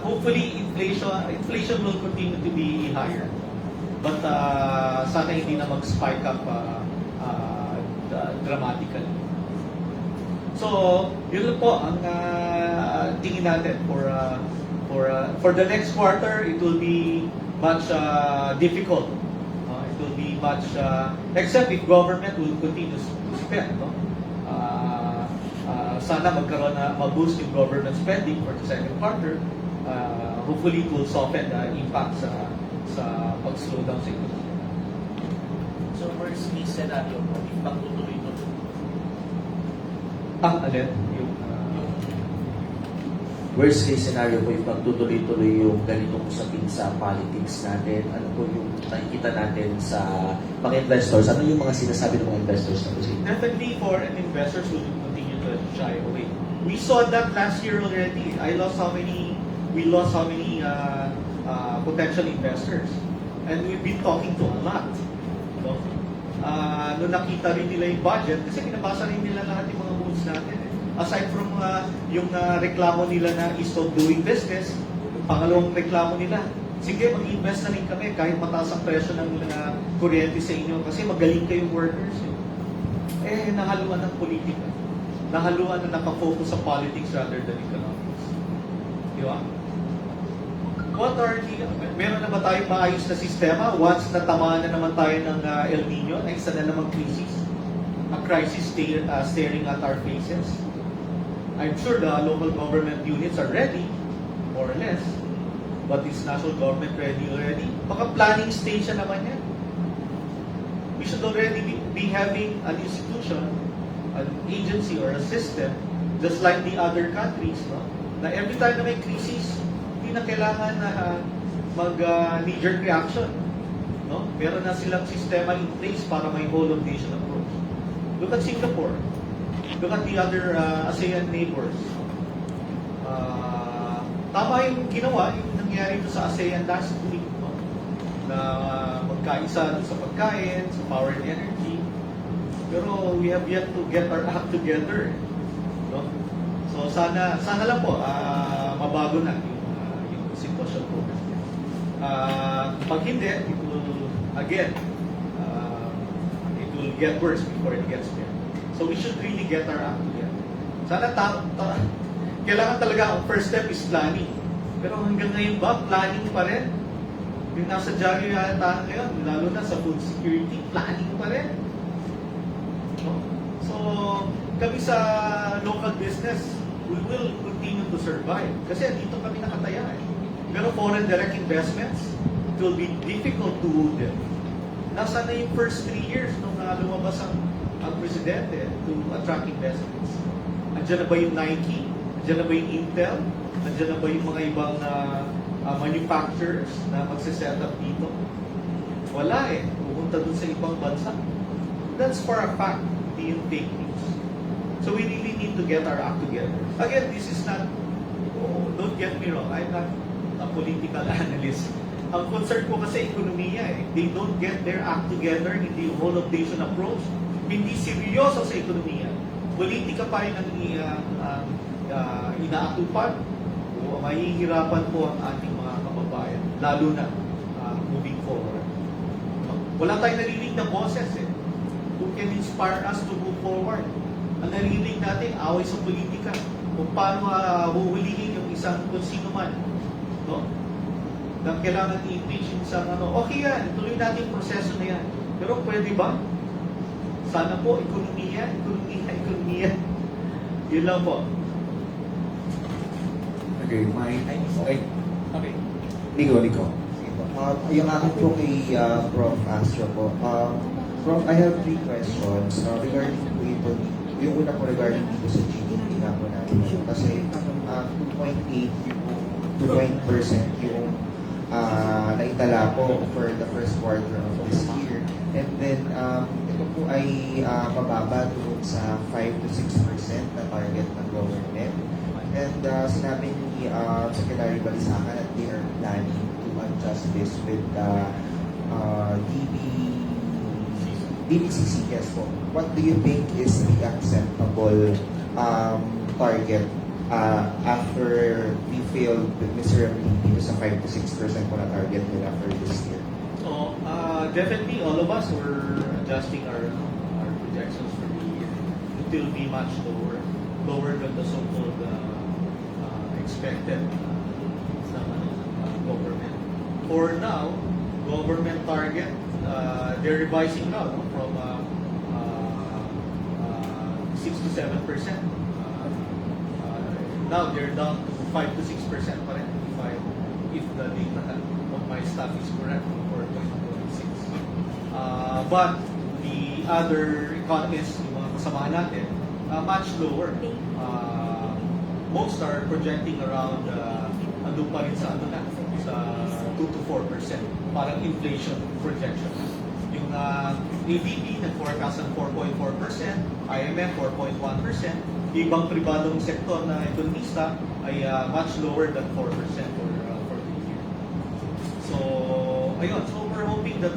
hopefully inflation will continue to be higher. But sana hindi na mag-spike up dramatically. So, yun po ang tingin natin for the next quarter. It will be much difficult. It will be much, except if government will continue to spend. No? Sana magkaroon na mag-boost yung government spending for the second quarter. Hopefully, it will soften the impact sa pag-slow down sa economy. So, worst case scenario po, if magtutuloy-tuloy, Alin? Yung, Worst case scenario po, if magtutuloy-tuloy yung ganitong usapin sa politics natin, ano po yung nakikita natin sa mga investors? Ano yung mga sinasabi ng mga investors na po? definitely foreign investors will continue to shy away. We saw that last year already. We lost how many potential investors. And we've been talking to a lot. No? Nung nakita rin nila yung budget, kasi pinabasa rin nila lahat yung mga moves natin. Aside from yung reklamo nila na stop doing business, pangalawang reklamo nila, sige, mag-invest na rin kami kahit mataas ang presyo ng kuryente sa inyo kasi magaling kayong workers. Nahaluan ng politika. Nahaluan na nakafocus sa politics rather than economics. Di ba? Meron na ba tayong maayos na sistema once natamaan na naman tayo ng El Nino, na isa na namang crisis? A crisis staring at our faces. I'm sure the local government units are ready, more or less. But is national government ready already? Baka planning stage na naman yan. We should already be having an institution, an agency or a system, just like the other countries, no? Na every time na may crisis, hindi na kailangan na mag-knee-jerk reaction. No? Meron na silang sistema in place para may whole-of-nation approach. Look at Singapore. Look at the other ASEAN neighbors. Tama yung ginawa, yung nangyari ito sa ASEAN last week. No? Na magkaisa sa pagkain, sa power and energy. Pero we have yet to get our act together. No? So sana lang po, mabago na yung sitwasyon po. Pag hindi, it will get worse before it gets better. So we should really get our act together. Sana kailangan talaga ang first step is planning. Pero hanggang ngayon ba, planning pa rin? Yung nasa dyaryo yata ngayon, lalo na sa food security, planning pa rin. No? So, kami sa local business, we will continue to survive. Kasi dito kami nakataya. Pero foreign direct investments, it will be difficult to hold them. Nasa na yung first 3 years nung lumabas ang presidente to attract investments? Andiyan na ba yung Nike? Andiyan na ba yung Intel? Andiyan na ba yung mga ibang manufacturers na magsiset up dito? Wala eh. Pupunta dun sa ibang bansa. That's for a fact. Hindi yung fake news. So we really need to get our act together. Again, this is not, don't get me wrong, I'm not a political analyst. Ang concern ko kasi ekonomiya eh. They don't get their act together, hindi yung whole of nation approach. Hindi seryoso sa ekonomiya. Politika pa rin ang inaatupad. Mahihirapan po ang ating mga kababayan, lalo na moving forward. Wala tayong narinig na boses eh. Who can inspire us to move forward? Ang narinig natin, away sa politika. Kung paano huhulihin yung isang kung sino man. No? Na kailangan i-impeach yung isang okay yan, tuloy natin yung proseso na yan. Pero pwede ba? Sana po, ekonomiya. Yun lang po. Okay, Mike. Okay. Nico. Yung akin po kay Prof. Astro po. Prof, I have 3 questions regarding po yung una po regarding dito sa GDP nga po natin. Kasi 2.8% yung naitala po for the first quarter of this year. And then, ito po ay mababa doon sa 5 to 6% na target ng government. And sinabi ni Secretary Balisacan that they are planning to adjust this with the DBCC. Yes po. What do you think is the acceptable target after we failed miserably dito sa 5 to 6% po na target nila for this year? So, definitely all of us were adjusting our projections for the year. It will be much lower than the so-called expected government. For now, government target, they're revising now, no, from 6 to 7%. Now they're down to 5 to 6% pa rin if the data of my staff is correct for 2026. But the other economists, yung mga kasamahan natin, much lower. Most are projecting around andun pa rin sa sa 2 to 4%, parang inflation projection. Yung ADB nag-forecast ng 4.4%, IMF 4.1%, ibang pribadong sektor na ekonomista ay much lower than 4% for the year. So, ayun. So, we're hoping that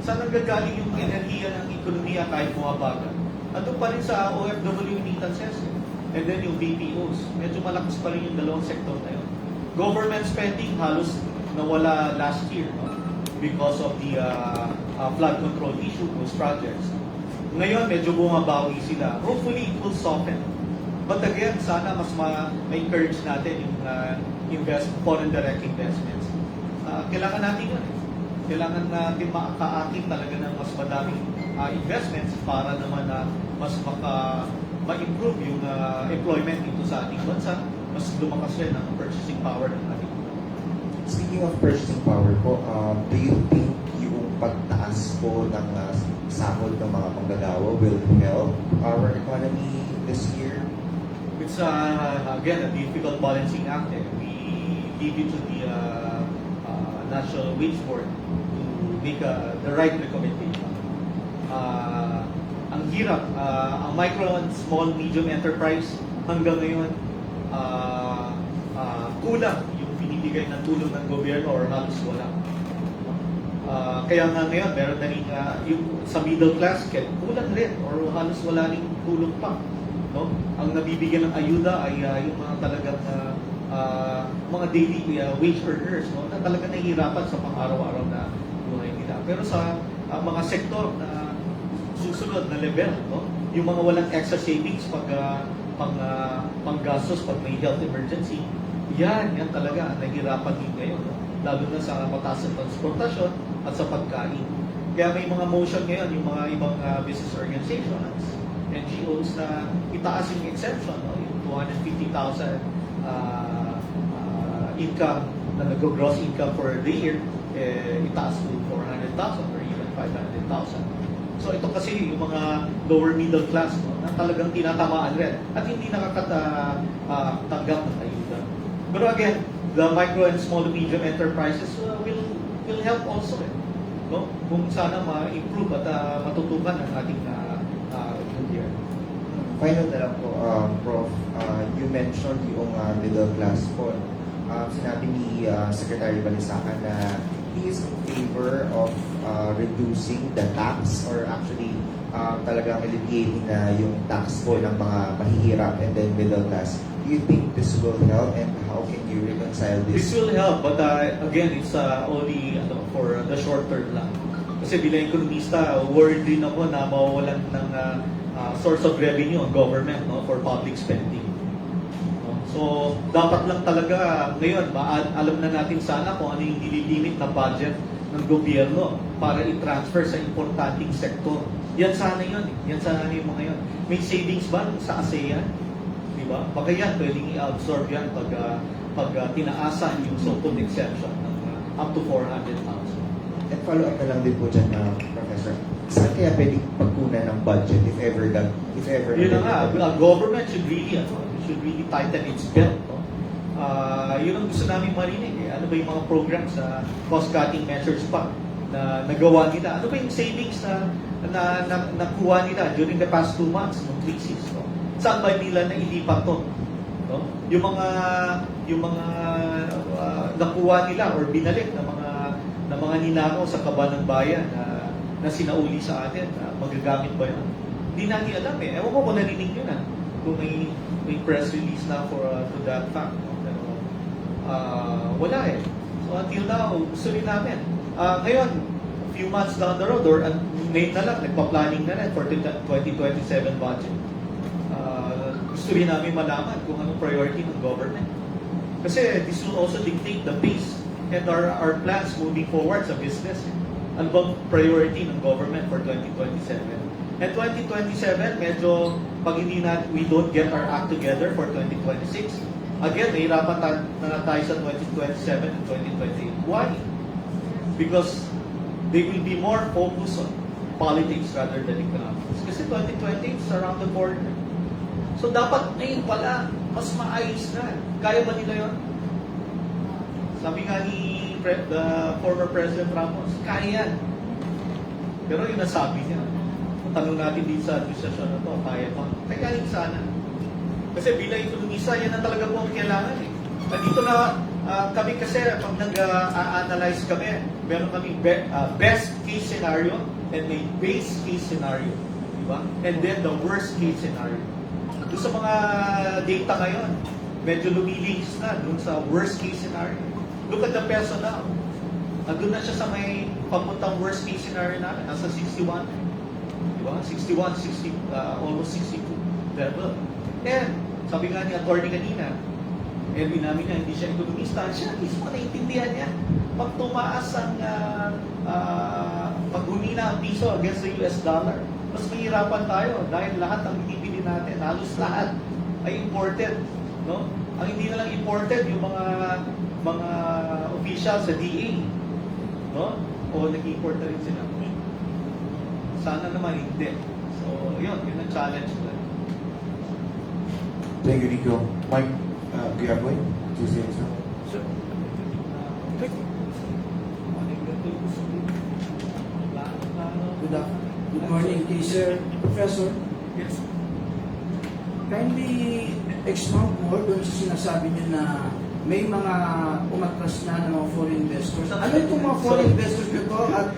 saan nanggagaling yung enerhiya ng ekonomiya kahit bumabagal? Andun pa rin sa OFW remittances. And then yung BPOs. Medyo malakas pa rin yung dalawang sektor na yun. Government spending halos nawala last year, no? Because of the flood control issue, those projects. Ngayon, medyo bumabawi sila. Hopefully, it will soften. But again, sana mas ma-encourage natin yung foreign direct investments. Kailangan natin yun. Kailangan natin makaakin talaga ng mas madaming investments para naman na mas ma-improve yung employment dito sa ating bansa. Mas lumakas rin ang purchasing power ng ating bansa. Speaking of purchasing power po, do you think yung pagtaas po ng sahod ng mga manggagawa will help our economy this year? It's again a difficult balancing act. We leave it to the National Wage Board to make the right recommendation. Ang hirap, ang micro and small medium enterprise hanggang ngayon kulang yung binibigay ng tulong ng gobyerno or halos wala. Kaya nga ngayon meron na rin yung sa middle class kulang rin or halos wala rin tulong pa. No? Ang nabibigyan ng ayuda ay yung mga talagang mga daily wage earners, no? Na talaga nahihirapan sa pang-araw-araw na buhay nila. Pero sa mga sektor na susunod na level, no? Yung mga walang extra savings panggastos pag may health emergency, yan talaga nahihirapan din ngayon, no? Lalo na sa mataas na transportasyon at sa pagkain. Kaya may mga motion ngayon yung mga ibang business organizations, NGOs na itaas yung exemption, no? Yung 250,000 income na nag-gross income for the year, itaas to 400,000 or even 500,000. So ito kasi yung mga lower middle class, no, na talagang tinatamaan rin at hindi nakakatanggap ng ayuda. Pero again, the micro and small to medium enterprises will help also. No? Kung sana ma-improve at matutukan ang ating gobyerno. Final na lang po, Prof. You mentioned yung middle class po. Sinabi ni Secretary Balisacan na he is in favor of reducing the tax or actually talagang alleviating na yung tax po ng mga mahihirap and then middle class. Do you think this will help and how can you reconcile this? This will help, but again, it's only for the short term lang. Kasi bilang ekonomista, worried din ako na mawawalan ng source of revenue ang government, no, for public spending. So, dapat lang talaga ngayon, alam na natin sana kung ano yung nililimit na budget ng gobyerno para i-transfer sa importanteng sektor. Yan sana yun. Yan sana yung mga yun. May savings ba sa ASEAN? Diba? Baka yan, pwedeng i-absorb yan pag tinaasan yung so-called exemption ng up to 400,000. And follow up na lang din po dyan, Professor. Saan kaya pwedeng pagkunan ng budget if ever? Yun na nga, government should really tighten its belt. No? Yun ang gusto namin marinig. Ano ba yung mga programs sa cost-cutting measures pa na nagawa nila? Ano ba yung savings na nakuha nila during the past 2 months ng crisis? No? Saan ba nila nailipat to? No? Yung mga nakuha nila or binalik na mga ninakaw sa kaba ng bayan na sinauli sa atin, magagamit ba yun? Hindi natin alam eh. Ewan ko kung narinig yun kung may press release na to that fact. No? Pero wala eh. So until now, gusto rin namin. Ngayon, a few months down the road, or ngayon na lang, nagpa-planning na rin for 2027 budget. Gusto rin namin malaman kung anong priority ng government. Kasi this will also dictate the pace and our plans moving forward sa business. Ano bang priority ng government for 2027? And 2027, medyo pag hindi we don't get our act together for 2026, again, nahirapan na tayo sa 2027 and 2028. Why? Because they will be more focused on politics rather than economics. Kasi 2020 is around the corner. So dapat ngayon pala, mas maayos na. Kaya ba nila yun? Sabi nga ni the former President Ramos, kaya yan. Pero yung nasabi niya, tanong natin din sa administrasyon na to, kaya pa. Kaya sana. Kasi bilang ekonomista, yan na talaga po ang kailangan eh. Dito na kami kasi, pag nag-analyze kami, meron kami best case scenario and may base case scenario. Diba? And then the worst case scenario. Doon sa mga data ngayon, medyo lumilihis na doon sa worst case scenario. Look at the peso now. Andun na siya sa may papuntang worst case scenario namin. Nasa 61. Diba? 61, 60, almost 62 level. And, sabi nga ni attorney kanina, Edwin namin na hindi siya ekonomista, siya mismo naiintindihan niya. Pag tumaas ang, pag humina ang piso against the US dollar, mas mahirapan tayo dahil lahat ng binibili natin, halos lahat ay imported. No? Ang hindi na lang imported, yung mga officials sa DA. No? O nag-import na rin sila. Sana naman hindi. So, yun ang challenge ko. Thank you, Nico. Mike, Giaboy, do you say so? So, Good morning, teacher, professor. Yes. Kindly expound more doon sa sinasabi niyo na may mga umatras na ng mga foreign investors. Ano itong mga foreign investors nito at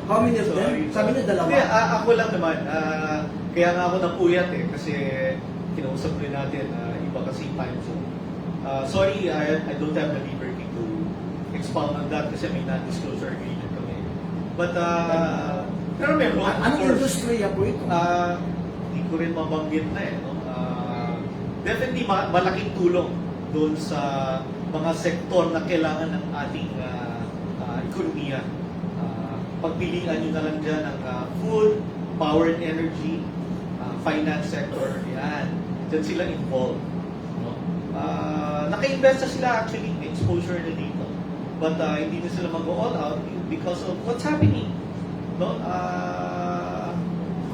how many of them? Sabi niyo dalawa. Hindi, ako lang naman. Kaya nga ako napuyat eh. Kasi kinausap rin natin, iba kasi time zone. Sorry, I don't have the liberty to expound on that kasi may non-disclosure agreement kami. But, pero meron. Anong industriya po ito? Hindi ko rin mabanggit na eh. No? Definitely malaking tulong doon sa mga sektor na kailangan ng ating ekonomiya. Pagpilian nyo na lang dyan ng food, power and energy, finance sector, yan. Diyan sila involved. No? Naka-invest na sila actually, may exposure na dito. But hindi na sila mag-all out because of what's happening. No?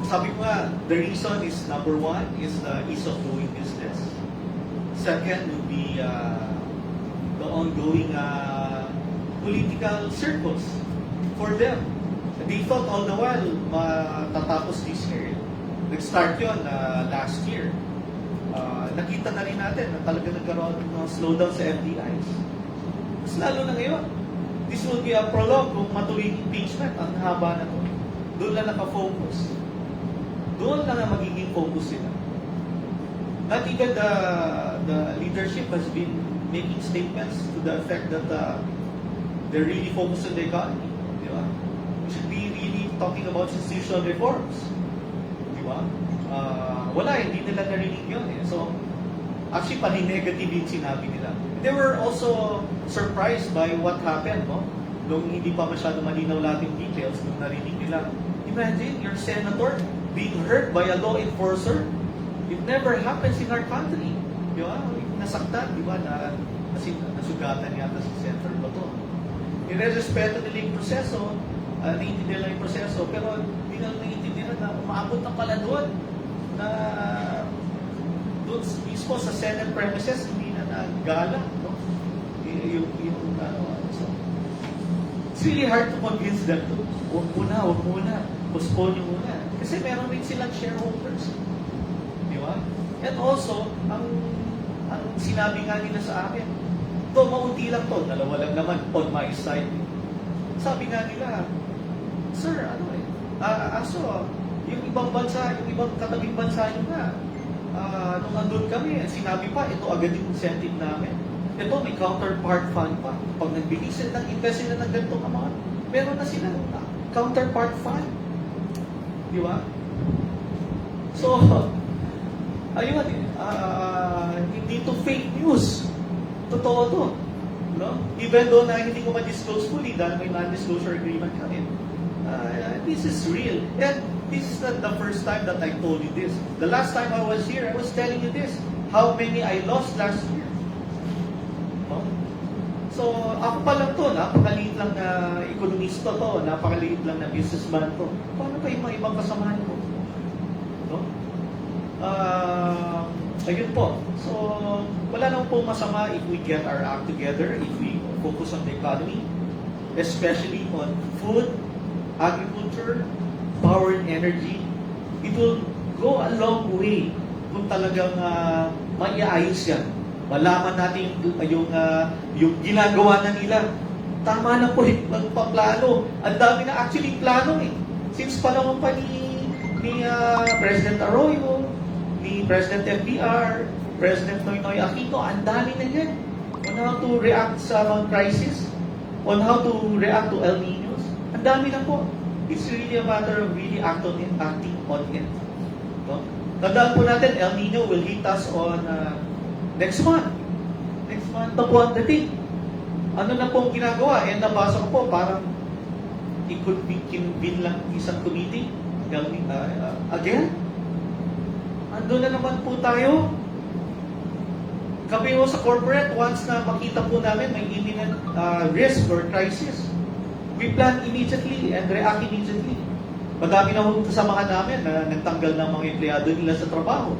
Sabi ko nga, the reason is number one is the ease of doing business. Second would be the ongoing political circles for them. They thought all the while matatapos this year. Nag-start yun last year. Nakita na rin natin na talaga nagkaroon ng slowdown sa FDIs. Mas lalo na ngayon. This will be a prologue kung matuloy impeachment. Ang haba na to. Doon lang nakafocus. Doon lang ang magiging focus sila. Not even the leadership has been making statements to the effect that they're really focused on the economy. Di ba? We should be really talking about institutional reforms. Di ba? Wala, hindi nila narinig yun eh. So, actually, pani-negative yung sinabi nila. They were also surprised by what happened, no? Nung hindi pa masyado malinaw lahat yung details, nung narinig nila. Imagine, your senator being hurt by a law enforcer. It never happens in our country. Di ba? Nasaktan, di ba? Nasugatan yata si Senator Bato. Nirerespeto nila yung proseso, naiintindihan nila yung proseso, pero hindi nila naiintindihan na umaabot na pala doon na doon mismo sa Senate premises, hindi na nagala. No? So, it's really hard to convince them to, huwag muna, postpone nyo muna. Kasi meron rin silang shareholders. Di ba? And also, ang sinabi nga nila sa akin, to maunti lang to, dalawa lang naman on my side. Sabi nga nila, sir, yung ibang bansa, yung ibang katabing bansa nyo nga, nung andun kami, sinabi pa, ito agad yung incentive namin. Ito, may counterpart fund pa. Pag nagbigay sila invest sila ng ganitong amount, meron na sila counterpart fund. Di ba? So, ayun, hindi to fake news. Totoo to. No? Even though na hindi ko ma-disclose fully dahil may non-disclosure agreement kami. This is real. And this is not the first time that I told you this. The last time I was here, I was telling you this. How many I lost last year. No? So, ako pa lang to, napakaliit lang na ekonomista to, napakaliit lang na businessman to. Paano pa yung mga ibang kasamahan ko? No? Ayun po. So, wala nang po masama if we get our act together, if we focus on the economy, especially on food, agriculture, power and energy. It will go a long way kung talagang maiayos yan. Malaman natin yung ginagawa na nila. Tama na po yung magpaplano. Ang dami na actually plano eh. Since panahon pa ni President Arroyo, ni President FBR, President Noynoy Aquino, ang dami na yan. On how to react sa mga crisis, on how to react to El Niños. Ang dami na po. It's really a matter of really acting on it. No? Tandaan po natin, El Nino will hit us on next month. Next month na po ang dating. Ano na po ang ginagawa? And nabasa ko po, parang it could be convened lang isang committee. Again, ando na naman po tayo. Kami po sa corporate, once na makita po namin may imminent risk or crisis, we plan immediately and react immediately. Madami na hong kasamahan namin na nagtanggal ng mga empleyado nila sa trabaho.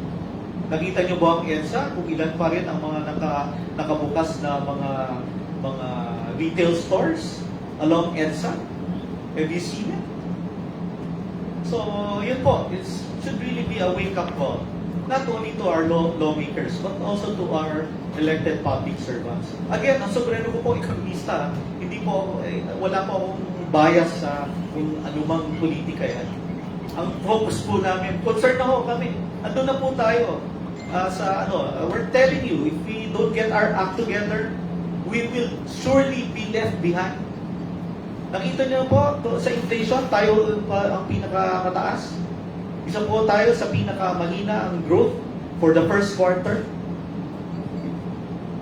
Nakita niyo ba ang EDSA kung ilan pa rin ang mga nakabukas na mga retail stores along EDSA? Have you seen it? So, yun po. It should really be a wake-up call. Not only to our lawmakers, but also to our elected public servants. Again, ang sobrero ko po ekonomista, hindi po, wala po akong bias sa kung anumang politika yan. Ang focus po namin, concerned na ho kami. Ando na po tayo we're telling you, if we don't get our act together, we will surely be left behind. Nakita niyo po, sa inflation, tayo ang pinakamataas. Isa po tayo sa pinakamahina ang growth for the first quarter.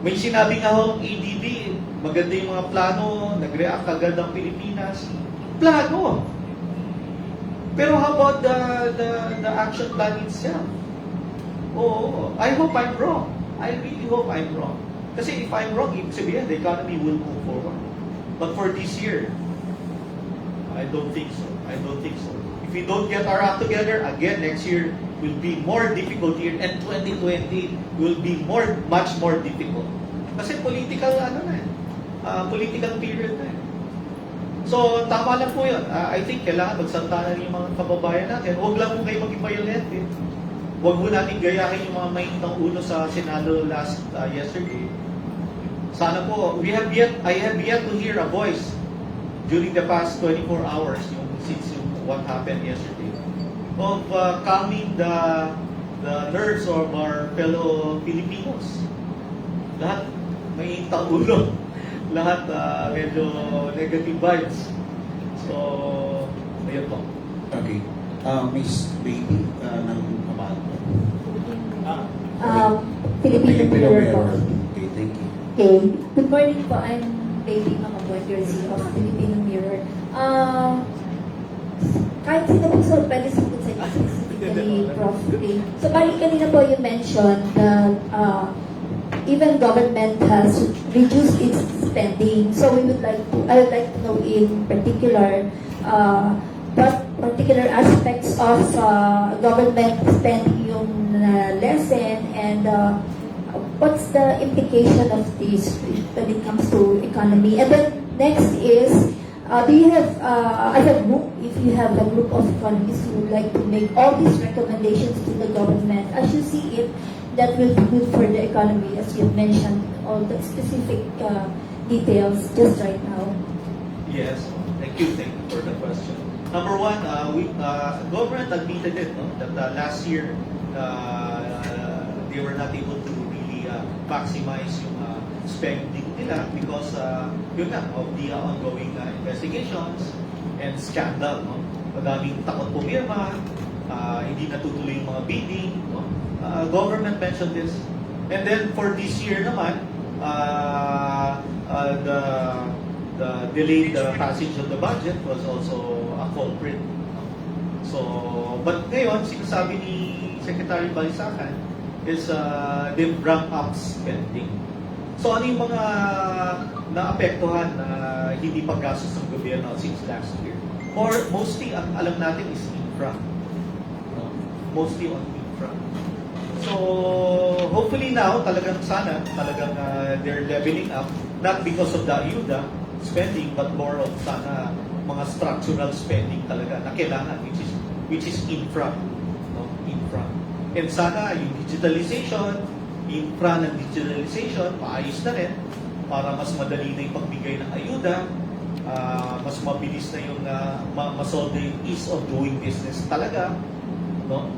May sinabi nga hong ADB, maganda yung mga plano, nag-react agad ang Pilipinas. Plano! Pero how about the action plan itself? Oh, I hope I'm wrong. I really hope I'm wrong. Kasi if I'm wrong, ibig sabihin, the economy will move forward. But for this year, I don't think so. I don't think so. If we don't get our act together, again, next year will be more difficult year, and 2020 will be much more difficult. Kasi political, political period na eh. So, tama lang po yun. I think kailangan magsantanan yung mga kababayan natin. Huwag lang po kayo maging violent eh. Huwag po natin gayahin yung mga mainitang ulo sa Senado yesterday. Sana po, I have yet to hear a voice during the past 24 hours, since what happened yesterday, of calming the nerves of our fellow Filipinos. Lahat may itang ulo. Lahat medyo negative vibes. So, ayun po. Okay. Miss Baby ng Amado. Filipino Mirror po. Okay, thank you. Okay. Good morning po. I'm Baby Makabuan Jersey of Filipino Mirror. Kahit sino po so pwede sagot sa inyo specifically, Prof. Okay. So, balik kanina po you mentioned that even government has reduced its spending. So, I would like to know in particular what particular aspects of government spending yung lessen and what's the implication of this when it comes to economy. And then next is, do you have, as a group, if you have a group of economists who would like to make all these recommendations to the government, as you see it, that will be good for the economy, as you mentioned, all the specific details just right now? Yes, thank you for the question. Number one, government admitted it, no? That last year they were not able to really maximize yung spending nila because yun nga, of the ongoing investigations and scandal. No? Madaming takot pumirma, hindi natutuloy yung mga bidding. No? Government mentioned this. And then for this year naman, the delayed passage of the budget was also a culprit. So, but ngayon, sinasabi ni Secretary Balisacan is they've ramped up spending. So ano yung mga naapektuhan na hindi paggastos ng gobyerno since last year? Or mostly, ang alam natin is infra. No? Mostly on infra. So, hopefully now, talagang sana, talagang they're leveling up, not because of the ayuda spending, but more of sana mga structural spending talaga na kailangan, which is infra. No? Infra. And sana yung digitalization, infra ng digitalization, maayos na rin para mas madali na yung pagbigay ng ayuda, mas mabilis na yung masolve yung ease of doing business talaga, no?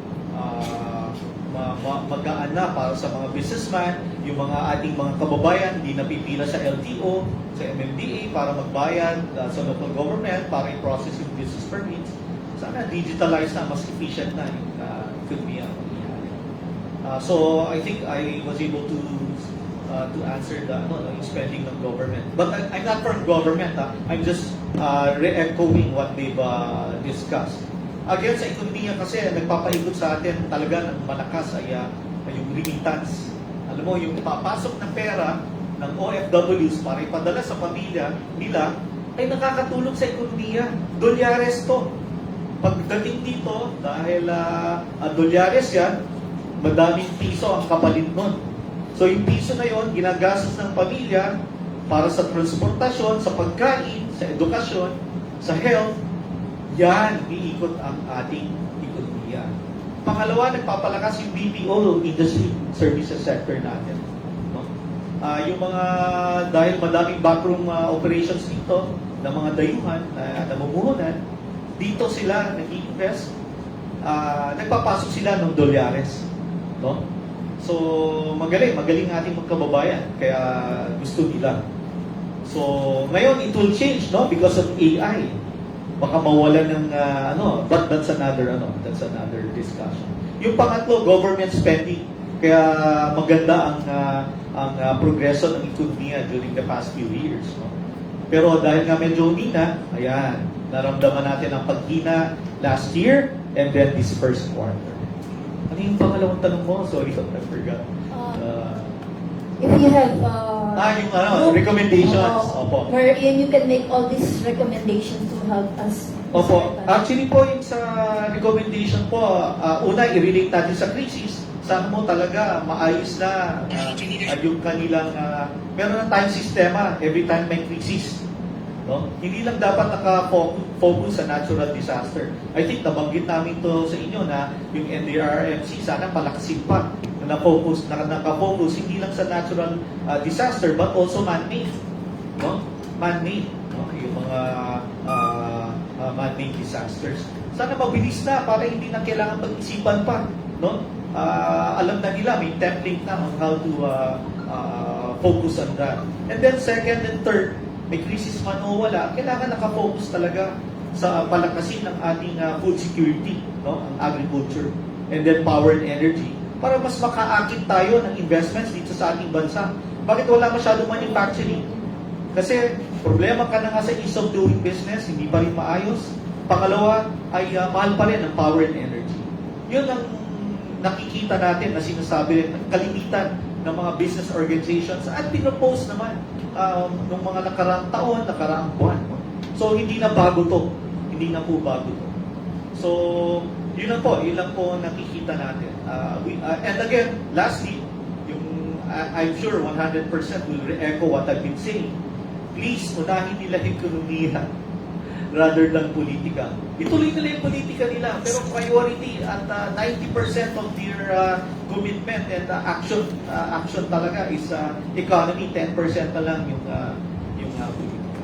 Magaan na para sa mga businessman, yung mga ating mga kababayan hindi napipila sa LTO, sa MMDA para magbayad sa local government para i-process yung business permits. Sana digitalize na, mas efficient na yung could be so I think I was able to answer the yung spending ng government. But I'm not from government. I'm just re-echoing what they've discussed. Again, sa ekonomiya kasi, nagpapaikot sa atin talaga ng malakas ay yung remittance. Alam mo, yung papasok ng pera ng OFWs para ipadala sa pamilya nila ay nakakatulong sa ekonomiya. Dolyares to. Pagdating dito, dahil dolyares yan, madaming piso ang kapalit nun. So yung piso na yon ginagastos ng pamilya para sa transportasyon, sa pagkain, sa edukasyon, sa health. Yan, iikot ang ating ekonomiya. Pangalawa, nagpapalakas yung BPO industry, services sector natin. No? Yung mga, dahil madaming backroom operations dito, ng mga dayuhan, namumuhunan, dito sila nag-i-invest, nagpapasok sila ng dolyares. No? So, magaling ating magkababayan, kaya gusto nila. So, ngayon, it will change, no? Because of AI. Baka mawalan ng, but that's another discussion. Yung pangatlo, government spending. Kaya maganda ang progreso ng ekonomiya during the past few years, no? Pero dahil nga medyo humina, ayan, naramdaman natin ang paghina last year and then this first quarter. Ano yung pangalawang tanong mo? Sorry, I forgot. If you have yung recommendations. Opo. wherein you can make all these recommendations to help us. Opo. Actually po, yung sa recommendation po, una, i-relate natin sa crisis. Sana mo talaga maayos na yung kanilang, meron ng time sistema every time may crisis. No? Hindi lang dapat naka-focus sa natural disaster. I think nabanggit namin to sa inyo na yung NDRRMC sana palakasin pa. Naka-focus hindi lang sa natural disaster but also man-made. No? Man-made. No? Yung mga man-made disasters. Sana mabilis na para hindi na kailangan pag-isipan pa. No? Alam na nila, may template na on how to focus on that. And then second and third, may crisis man o wala, kailangan nakafocus talaga sa palakasin ng ating food security, no? Ang agriculture, and then power and energy, para mas makaakit tayo ng investments dito sa ating bansa. Bakit wala masyadong manufacturing? Kasi problema ka na nga sa ease of doing business, hindi pa rin maayos. Pangalawa ay mahal pa rin ang power and energy. Yun ang nakikita natin na sinasabi rin ng kalimitan ng mga business organizations at pinopose naman nung mga nakaraang taon, nakaraang buwan. No? So, hindi na bago to. Hindi na po bago to. So, yun lang po nakikita natin. And again, lastly, I'm sure 100% will re-echo what I've been saying. Please, unahin nila ekonomiya rather than politika. Ituloy nila yung politika nila, pero priority at 90% of their commitment and action talaga is economy, 10% na lang yung politika.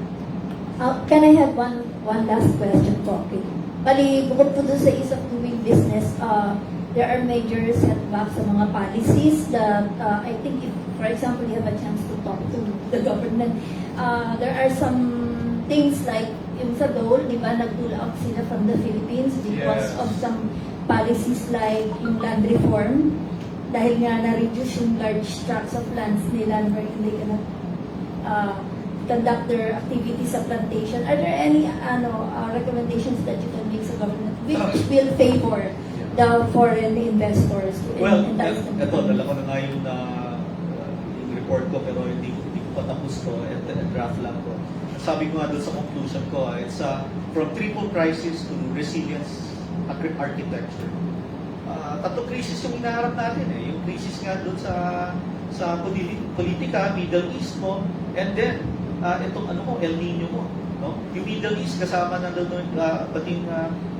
Can I have one last question po? Okay. Bali, bukod po doon sa ease of doing business, there are major setbacks sa mga policies that I think if, for example, you have a chance to talk to the government, there are some things like yung sa Dole, di ba, nag-pull out sila from the Philippines because of some policies like yung land reform, dahil nga na-reduce yung large tracts of lands nila wherein they cannot conduct their activities sa plantation. Are there any recommendations that you can make sa government which will favor the foreign investors? Well, entice them? ito, dala ko na nga yung report ko pero hindi ko pa tapos ko at draft lang ko. Sabi ko nga doon sa conclusion ko, it's from triple crisis to resilience architecture. Tatlong crisis yung inaharap natin eh. Yung crisis nga doon sa politika, Middle East mo, and then itong El Nino mo. No? Yung Middle East kasama na doon pating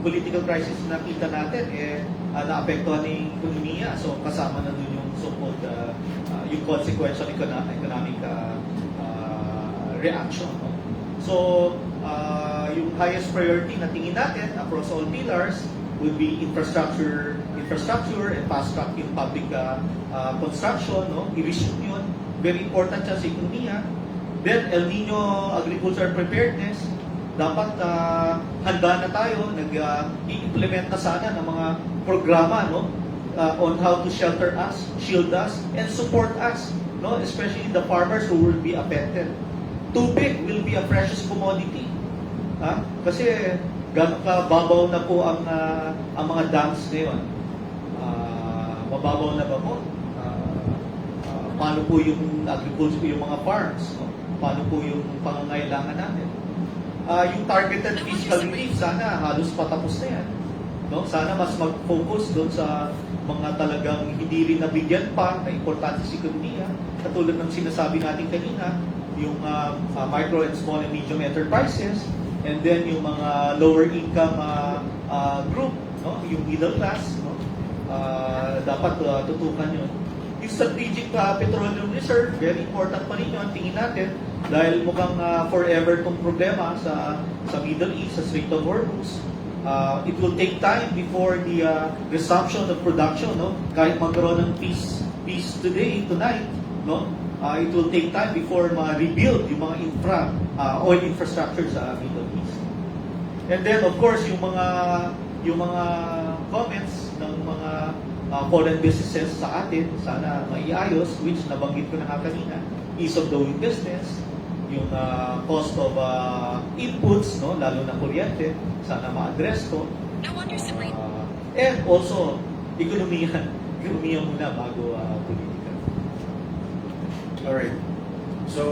political crisis na nakita natin naapektuhan ng ekonomiya. So kasama na doon yung so-called yung consequential economic reaction. No? So yung highest priority na tingin natin across all pillars would be infrastructure and fast track yung public construction, no? I-resume yun. Very important siya sa ekonomiya. Then, El Nino agricultural preparedness, dapat handa na tayo, i-implement na sana ng mga programa, no? On how to shelter us, shield us, and support us, no? Especially the farmers who will be affected. Tubig will be a precious commodity. Kasi gano'n kababaw na po ang mga dams ngayon. Mababaw na ba po? Paano po yung agriculture, yung mga farms? No? Paano po yung pangangailangan natin? Yung targeted fiscal relief, sana halos patapos na yan. No? Sana mas mag-focus doon sa mga talagang hindi rin nabigyan pa na importante sa ekonomiya. Katulad ng sinasabi natin kanina, yung micro and small and medium enterprises, and then yung mga lower income group, no? Yung middle class, no? Dapat tutukan yun. Yung strategic petroleum reserve, very important pa rin yun, tingin natin, dahil mukhang forever tong problema sa Middle East, sa Strait of Hormuz. It will take time before the resumption of production, no? Kahit magkaroon ng peace tonight, no? It will take time before ma-rebuild yung mga oil infrastructure sa Middle East. And then, of course, yung mga comments ng mga foreign businesses sa atin, sana maiayos, which nabanggit ko na kanina, ease of doing business, yung cost of inputs, no, lalo na kuryente, sana ma-address ko. And also, ekonomiya muna bago politika. Alright. So,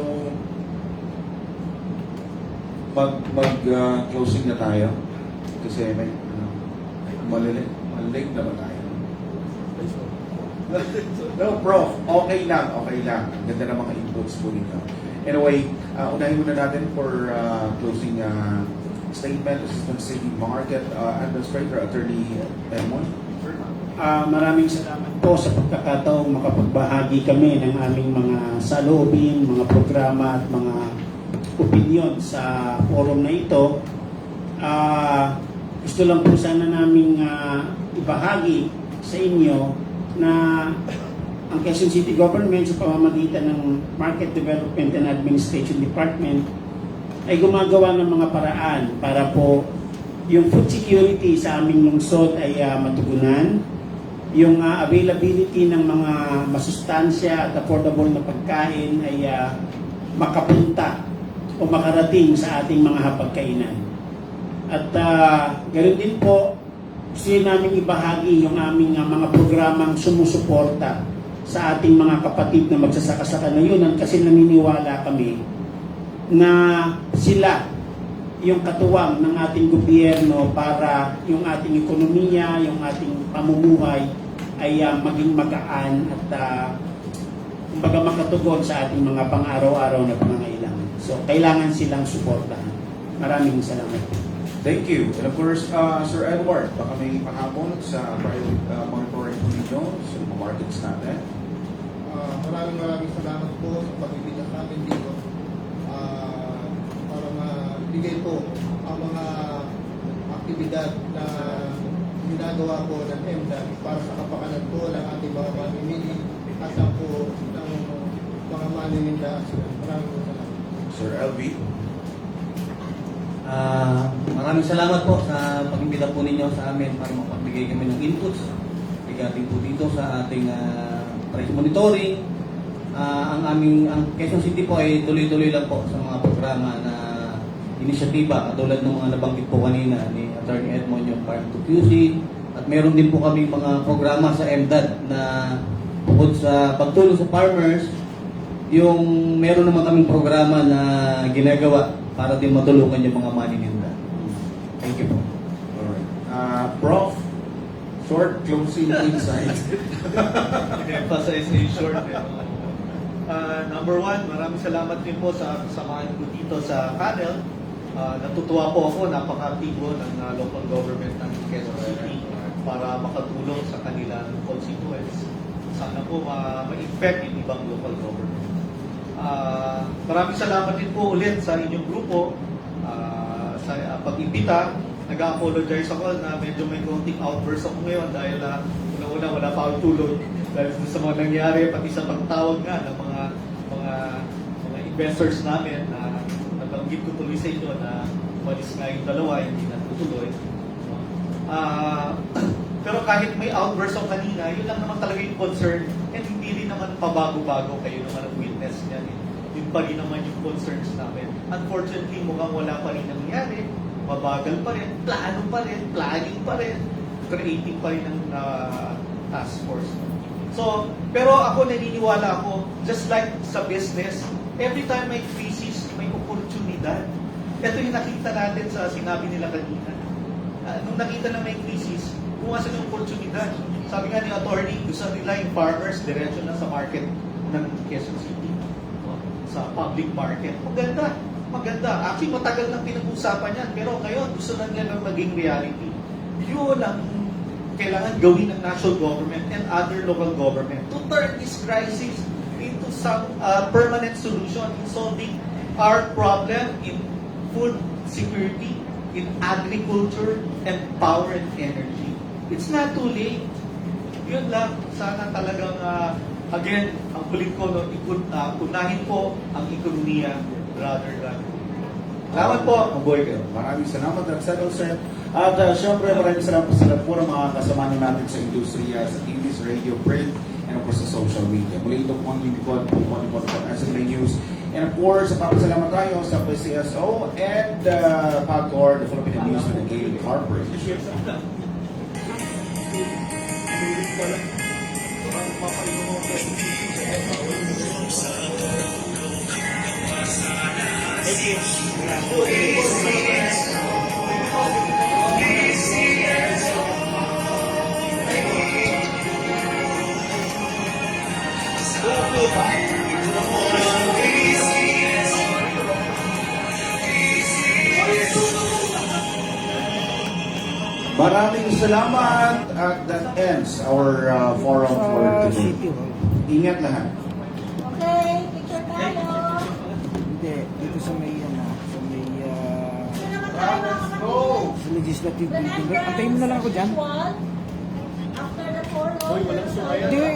closing na tayo. Kasi may malilate naman tayo. No, Prof. Okay lang. Ang ganda ng mga inputs po nito. Anyway, unahin muna natin for closing statement, Assistant City Market Administrator, Attorney Edmond. Maraming salamat po sa pagkakataong makapagbahagi kami ng aming mga saloobin, mga programa at mga opinion sa forum na ito. Gusto lang po sana naming ibahagi sa inyo na ang Quezon City Government sa pamamagitan ng Market Development and Administration Department ay gumagawa ng mga paraan para po yung food security sa aming lungsod ay matugunan, yung availability ng mga masustansya at affordable na pagkain ay makapunta o makarating sa ating mga hapagkainan. At ganoon din po, gusto namin ibahagi yung aming mga programang sumusuporta sa ating mga kapatid na magsasaka sa kanayunan kasi naniniwala kami na sila yung katuwang ng ating gobyerno para yung ating ekonomiya, yung ating pamumuhay ay maging magaan at kumbaga makatugon sa ating mga pang-araw-araw na pangangailangan. So, kailangan silang suportahan. Maraming salamat. Thank you. And of course, Sir Edward, baka may pahapon sa private monitoring po ninyo sa mga markets natin. Maraming salamat po sa pag-ibigay sa amin dito para mabigay po ang mga aktibidad na ginagawa po ng MDAG para sa kapakanan po ng ating mga mamimili at po ng mga manininda. Maraming salamat. Sir LV. Maraming salamat po sa pag-imbita po ninyo sa amin para makapagbigay kami ng inputs regarding po dito sa ating price monitoring, ang Quezon City po ay tuloy-tuloy lang po sa mga programa na inisyatiba katulad ng mga nabanggit po kanina ni Attorney Edmond, yung Farm to QC, at meron din po kami mga programa sa MDAD na bukod sa pagtulong sa farmers, yung meron naman kaming programa na ginagawa para din matulungan yung mga maninindra. Thank you po. Alright. Prof, short closing insights. Emphasize in short. Number one, maraming salamat din po sa kasamahan ko dito sa panel. Natutuwa po ako, napaka-aktibo ng local government ng Quezon City para makatulong sa kanilang constituents. Sana po ma-effect yung ibang local government. Maraming salamat din po ulit sa inyong grupo sa pag-imbita. Nag-apologize ako na medyo may konting outburst ako ngayon dahil una-una wala pa akong tulog dahil sa mga nangyari, pati sa pagtawag nga ng mga investors namin na nabanggit ko tuloy sa inyo na umalis nga yung dalawa, hindi na tutuloy. Pero kahit may outburst ako kanina, yun lang naman talaga yung concern, and hindi rin naman pabago-bago, kayo naman ang witness niyan. Yun pa rin naman yung concerns namin. Unfortunately, mukhang wala pa rin nangyari, mabagal pa rin, plano pa rin, planning pa rin, creating pa rin ng task force. So, pero ako naniniwala ako, just like sa business, every time may crisis, may oportunidad. Ito yung nakita natin sa sinabi nila kanina. Nung nakita na may crisis, kumuha yung oportunidad. Sabi nga ni attorney, gusto nila yung farmers, diretso na sa market ng Quezon City. Sa public market. Maganda. Maganda. Actually, matagal nang pinag-usapan yan. Pero ngayon, gusto na nila maging reality. Yun ang kailangan gawin ng national government and other local government to turn this crisis into some permanent solution in solving our problem in food security, in agriculture, and power and energy. It's not too late. Yun lang. Sana talagang, again, ang kulit ko, no, unahin po ang ekonomiya rather than. Salamat po. Mabuhay kayo. Maraming salamat, Raksado, sir. At syempre, maraming salamat sa lahat po ng mga kasama natin sa industriya, sa TVs, radio, print, and of course sa social media. Muli ito po ang lingkod po po SMA News. And of course, papasalamat tayo sa PCSO and PAGCOR, the Philippine News and Daily Corporation. Maraming salamat at that ends our forum for today. Ingat lahat. Okay, picture tayo. Hindi, dito sa may, sa may, Ito naman tayo mga kapatid. sa legislative The building. entrance Antayin mo na lang ako dyan. wall, after the forum. Hoy, walang sumayan. Hindi,